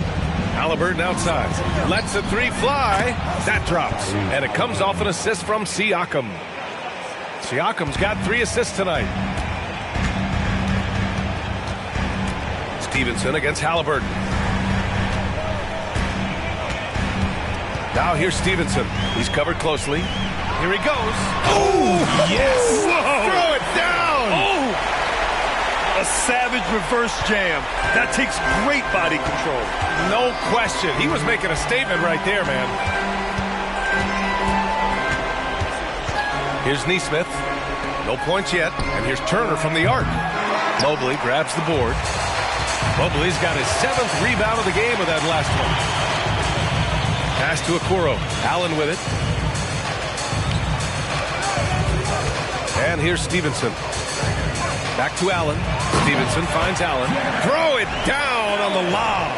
Halliburton outside. Lets the 3 fly. That drops. And it comes off an assist from Siakam. Siakam's got 3 assists tonight. Stevenson against Halliburton. Now here's Stevenson. He's covered closely. Here he goes. Oh, yes. Whoa. Throw it down. Oh, a savage reverse jam. That takes great body control. No question. He was making a statement right there, man. Here's Nesmith. No points yet. And here's Turner from the arc. Mobley grabs the board. Mobley's got his 7th rebound of the game with that last one. Pass to Okoro. Allen with it. And here's Stevenson. Back to Allen. Stevenson finds Allen. Throw it down on the lob.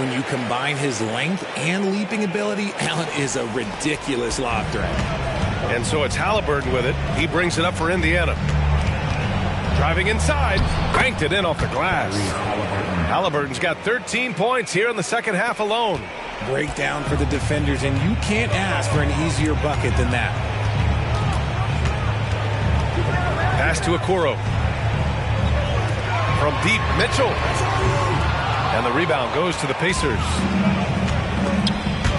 When you combine his length and leaping ability, Allen is a ridiculous lob threat. And so it's Halliburton with it. He brings it up for Indiana. Driving inside. Banked it in off the glass. Halliburton's got 13 points here in the second half alone. Breakdown for the defenders, and you can't ask for an easier bucket than that. Pass to Okoro. From deep, Mitchell. And the rebound goes to the Pacers.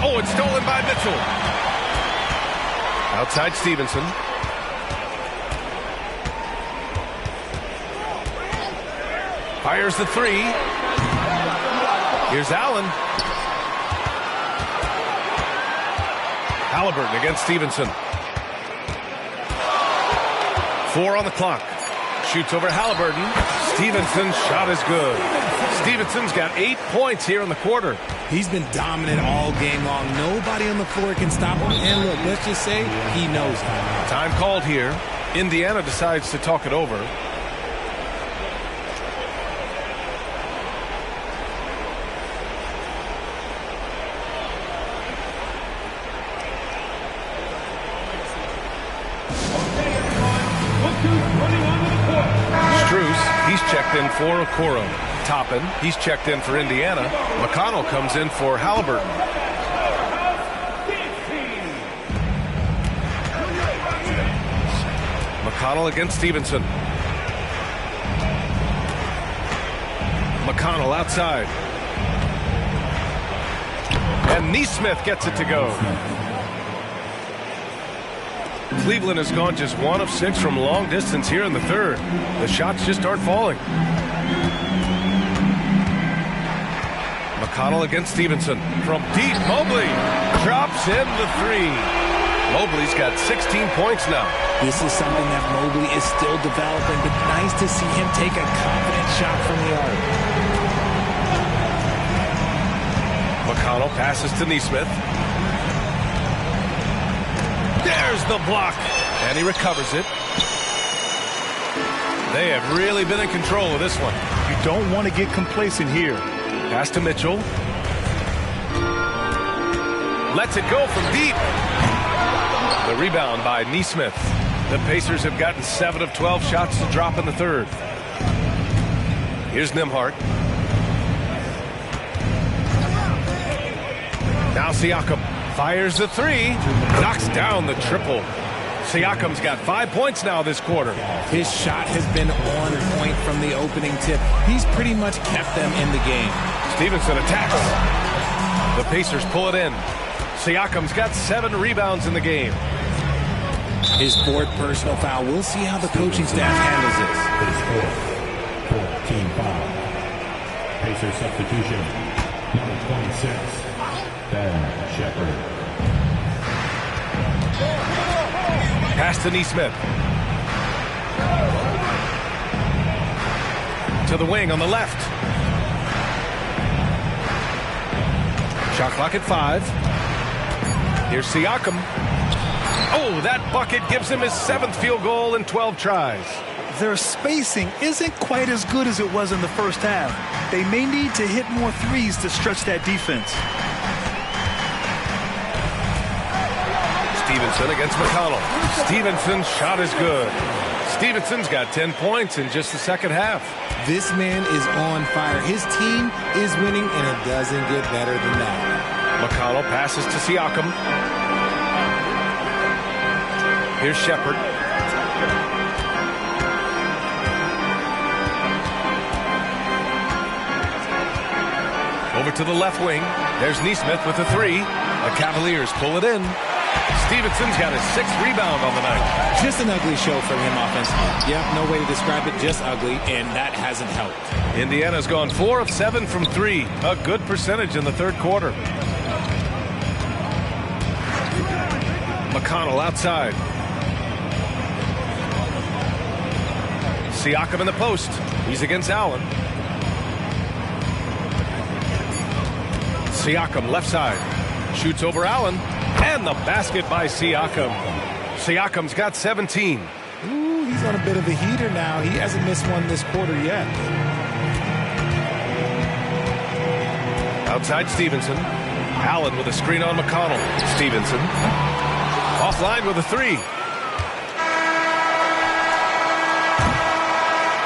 Oh, it's stolen by Mitchell. Outside Stevenson. Fires the 3. Here's Allen. Halliburton against Stevenson. 4 on the clock. Shoots over Halliburton. Stevenson's shot is good. Stevenson's got 8 points here in the quarter. He's been dominant all game long. Nobody on the floor can stop him. And look, let's just say he knows it. Time called here. Indiana decides to talk it over. Strus, he's checked in for Okoro. Toppin, he's checked in for Indiana. McConnell comes in for Halliburton. McConnell against Stevenson. McConnell outside. And Nesmith gets it to go. Cleveland has gone just 1 of 6 from long distance here in the third. The shots just aren't falling. McConnell against Stevenson. From deep, Mobley drops in the 3. Mobley's got 16 points now. This is something that Mobley is still developing, but nice to see him take a confident shot from the arc. McConnell passes to Nesmith. There's the block, and he recovers it. They have really been in control of this one. You don't want to get complacent here. Pass to Mitchell. Lets it go from deep. The rebound by Nesmith. The Pacers have gotten 7 of 12 shots to drop in the third. Here's Nembhard. Now Siakam fires the 3. Knocks down the triple. Siakam's got 5 points now this quarter. His shot has been on point from the opening tip. He's pretty much kept them in the game. Stevenson attacks. The Pacers pull it in. Siakam's got 7 rebounds in the game. His 4th personal foul. We'll see how the coaching staff handles this. His 4th team foul. Pacer substitution, number 26, Ben Sheppard. Pass to Nesmith. To the wing on the left. Shot clock at 5. Here's Siakam. Oh, that bucket gives him his 7th field goal in 12 tries. Their spacing isn't quite as good as it was in the first half. They may need to hit more threes to stretch that defense. Stevenson against McConnell. Stevenson's shot is good. Stevenson's got 10 points in just the second half. This man is on fire. His team is winning, and it doesn't get better than that. McConnell passes to Siakam. Here's Sheppard. Over to the left wing. There's Nesmith with the 3. The Cavaliers pull it in. Stevenson's got his 6th rebound on the night. Just an ugly show from him offensively. Yeah, no way to describe it, just ugly, and that hasn't helped. Indiana's gone 4 of 7 from 3. A good percentage in the third quarter. McConnell outside. Siakam in the post. He's against Allen. Siakam left side. Shoots over Allen. And the basket by Siakam. Siakam's got 17. Ooh, he's on a bit of a heater now. He hasn't missed one this quarter yet. Outside Stevenson. Allen with a screen on McConnell. Stevenson. Offline with a 3.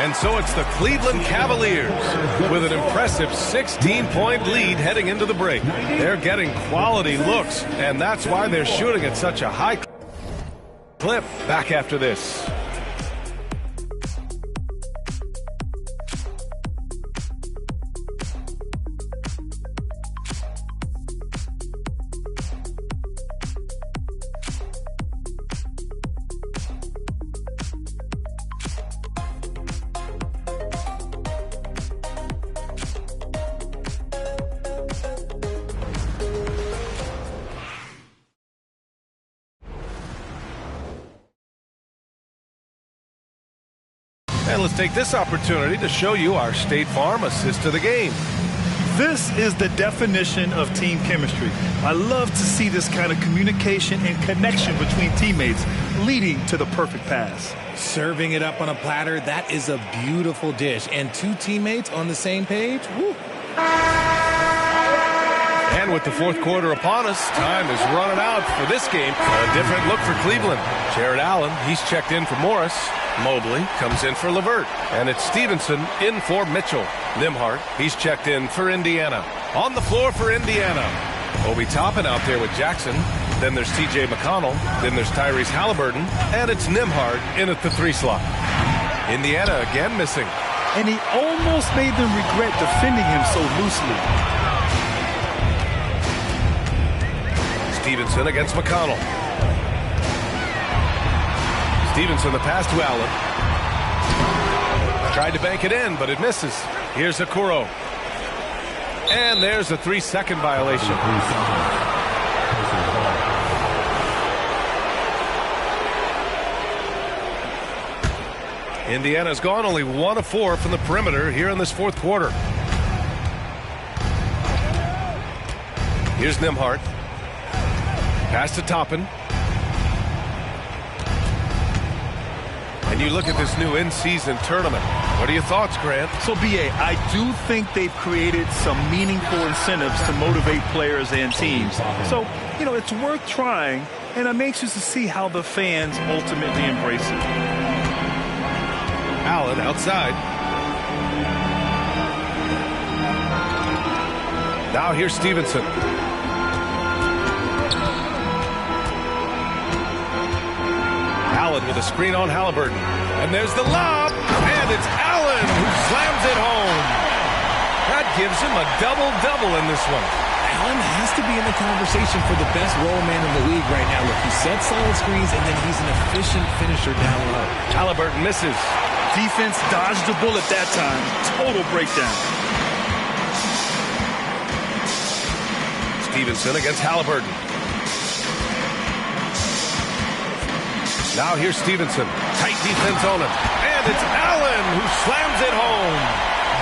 And so it's the Cleveland Cavaliers with an impressive 16-point lead heading into the break. They're getting quality looks, and that's why they're shooting at such a high clip. Back after this. And let's take this opportunity to show you our State Farm assist to the game. This is the definition of team chemistry. I love to see this kind of communication and connection between teammates leading to the perfect pass. Serving it up on a platter, that is a beautiful dish. And two teammates on the same page, woo. And with the fourth quarter upon us, time is running out for this game. A different look for Cleveland. Jared Allen, he's checked in for Morris. Mobley comes in for LeVert. And it's Stevenson in for Mitchell. Nembhard, he's checked in for Indiana. On the floor for Indiana, Obi Toppin out there with Jackson. Then there's T.J. McConnell. Then there's Tyrese Halliburton. And it's Nembhard in at the 3 slot. Indiana again missing. And he almost made them regret defending him so loosely. Stevenson against McConnell. Stevenson, the pass to Allen. Tried to bank it in, but it misses. Here's Okoro. And there's a 3-second violation. Indiana's gone only 1 of 4 from the perimeter here in this fourth quarter. Here's Nembhard. Pass to Toppin. And you look at this new in-season tournament. What are your thoughts, Grant? So, B.A., I do think they've created some meaningful incentives to motivate players and teams. So, you know, it's worth trying, and I'm anxious to see how the fans ultimately embrace it. Allen outside. Now here's Stevenson. Allen with a screen on Halliburton. And there's the lob. And it's Allen who slams it home. That gives him a double-double in this one. Allen has to be in the conversation for the best roll man in the league right now. Look, he sets solid screens, and then he's an efficient finisher down low. Halliburton misses. Defense dodged the bullet that time. Total breakdown. Stevenson against Halliburton. Now here's Stevenson. Tight defense on him. And it's Allen who slams it home.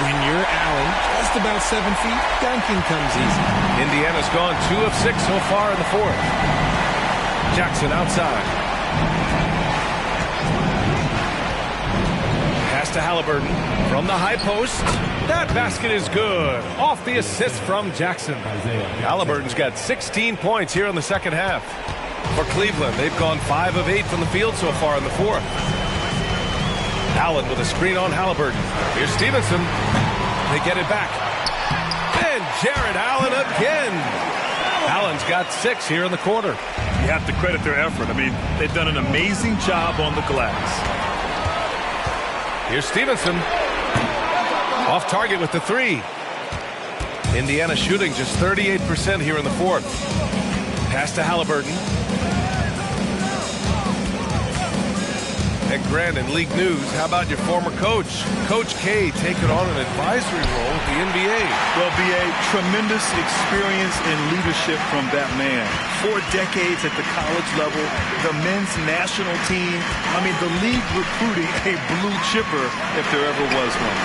When you're Allen, just about 7 feet, dunking comes easy. Indiana's gone 2 of 6 so far in the fourth. Jackson outside. Pass to Halliburton from the high post. That basket is good. Off the assist from Jackson. Halliburton's got 16 points here in the second half. For Cleveland, they've gone 5 of 8 from the field so far in the fourth. Allen with a screen on Halliburton. Here's Stevenson. They get it back. And Jared Allen again. Allen's got 6 here in the quarter. You have to credit their effort. I mean, they've done an amazing job on the glass. Here's Stevenson. Off target with the 3. Indiana shooting just 38% here in the fourth. Pass to Halliburton. And Grant, in league news, how about your former coach? Coach K taking on an advisory role with the NBA. Well, B.A., tremendous experience and leadership from that man. 4 decades at the college level, the men's national team. I mean, the league recruiting a blue chipper if there ever was one.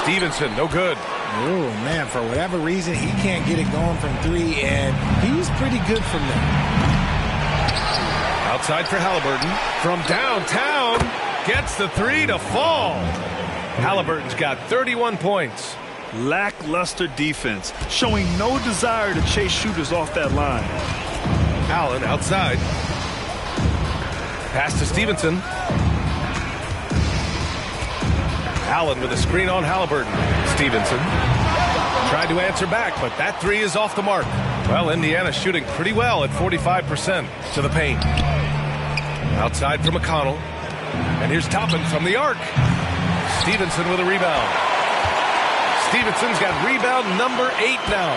Stevenson, no good. Oh, man, for whatever reason, he can't get it going from 3, and he's pretty good from there. Outside for Halliburton. From downtown, gets the 3 to fall. Halliburton's got 31 points. Lackluster defense, showing no desire to chase shooters off that line. Allen outside. Pass to Stevenson. Allen with a screen on Halliburton. Stevenson tried to answer back, but that 3 is off the mark. Well, Indiana shooting pretty well at 45% to the paint. Outside for McConnell. And here's Toppin from the arc. Stevenson with a rebound. Stevenson's got rebound number 8 now.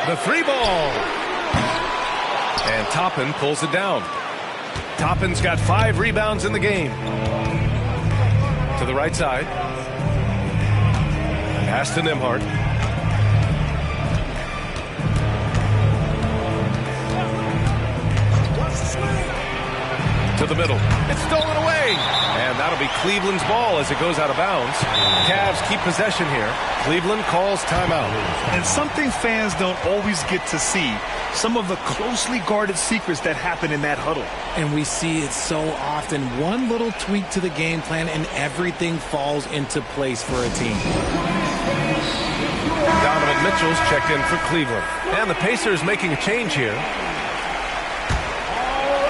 The 3 ball. And Toppin pulls it down. Toppin's got 5 rebounds in the game. To the right side. Pass to Nembhard. To the middle. It's stolen away. And that'll be Cleveland's ball as it goes out of bounds. Cavs keep possession here. Cleveland calls timeout. And something fans don't always get to see. Some of the closely guarded secrets that happen in that huddle. And we see it so often. One little tweak to the game plan and everything falls into place for a team. Donovan Mitchell's checked in for Cleveland. And the Pacers making a change here.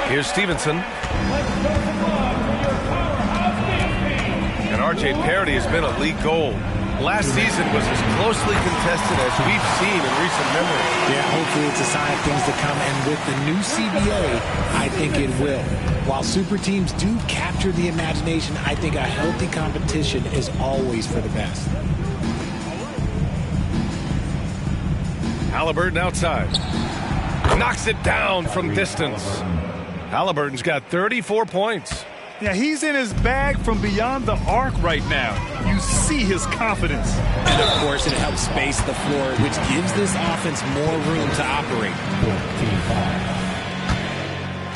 Here's Stevenson. And R.J. Parody has been a league goal. Last season was as closely contested as we've seen in recent memory. Yeah, hopefully it's a sign of things to come. And with the new CBA, I think it will. While super teams do capture the imagination, I think a healthy competition is always for the best. Halliburton outside. Knocks it down from distance. Halliburton's got 34 points. Yeah, he's in his bag from beyond the arc right now. You see his confidence. And, of course, it helps space the floor, which gives this offense more room to operate. 14-5.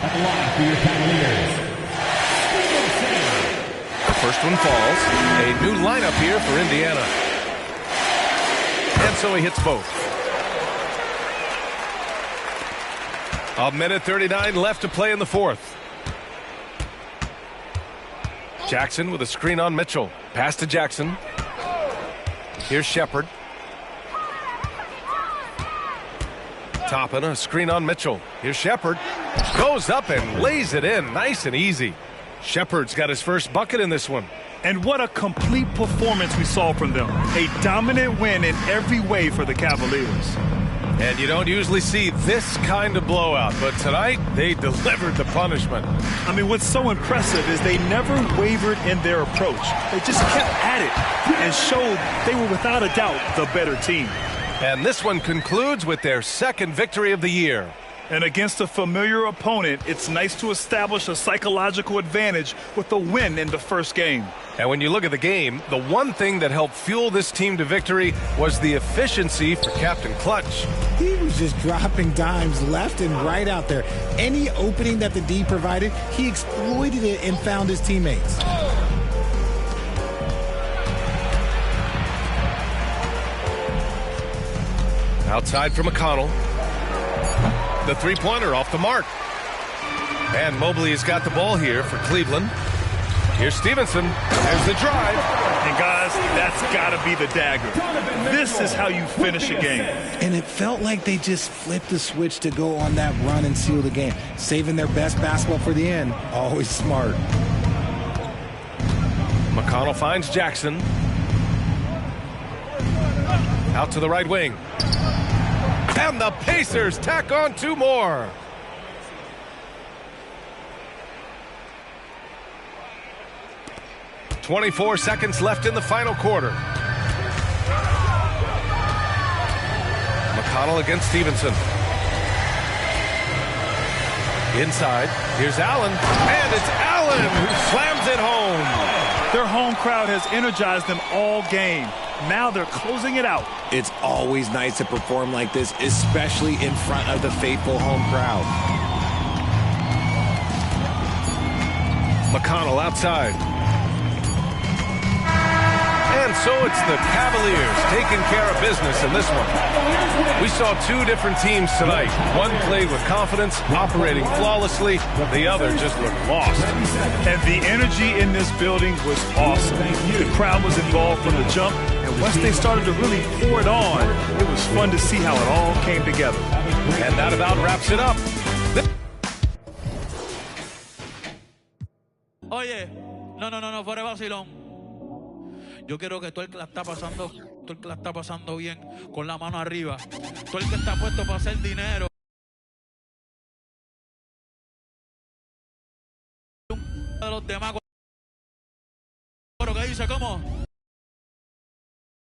At the line for your Cavaliers. The first one falls. A new lineup here for Indiana. And so he hits both. A minute 39 left to play in the fourth. Jackson with a screen on Mitchell. Pass to Jackson. Here's Shepard. Toppin, a screen on Mitchell. Here's Shepard. Goes up and lays it in. Nice and easy. Shepard's got his first bucket in this one. And what a complete performance we saw from them. A dominant win in every way for the Cavaliers. And you don't usually see this kind of blowout, but tonight they delivered the punishment. I mean, what's so impressive is they never wavered in their approach. They just kept at it and showed they were without a doubt the better team. And this one concludes with their second victory of the year. And against a familiar opponent, it's nice to establish a psychological advantage with a win in the first game. And when you look at the game, the one thing that helped fuel this team to victory was the efficiency for Captain Clutch. He was just dropping dimes left and right out there. Any opening that the D provided, he exploited it and found his teammates. Outside for McConnell. The three-pointer off the mark. And Mobley has got the ball here for Cleveland. Here's Stevenson. There's the drive. And guys, that's got to be the dagger. This is how you finish a game. And it felt like they just flipped the switch to go on that run and seal the game. Saving their best basketball for the end. Always smart. McConnell finds Jackson. Out to the right wing. And the Pacers tack on two more. .24 seconds left in the final quarter. McConnell against Stevenson. Inside. Here's Allen. And it's Allen who slams it home. Their home crowd has energized them all game. Now they're closing it out. It's always nice to perform like this, especially in front of the faithful home crowd. McConnell outside. And so it's the Cavaliers taking care of business in this one. We saw two different teams tonight. One played with confidence, operating flawlessly. The other just looked lost. And the energy in this building was awesome. The crowd was involved from the jump. And once they started to really pour it on, it was fun to see how it all came together. And that about wraps it up. Oye, no, fuera vacilón. Yo quiero que todo el que la está pasando bien, con la mano arriba. Todo el que está puesto para hacer dinero. De los demás. ¿Qué dice? ¿Cómo?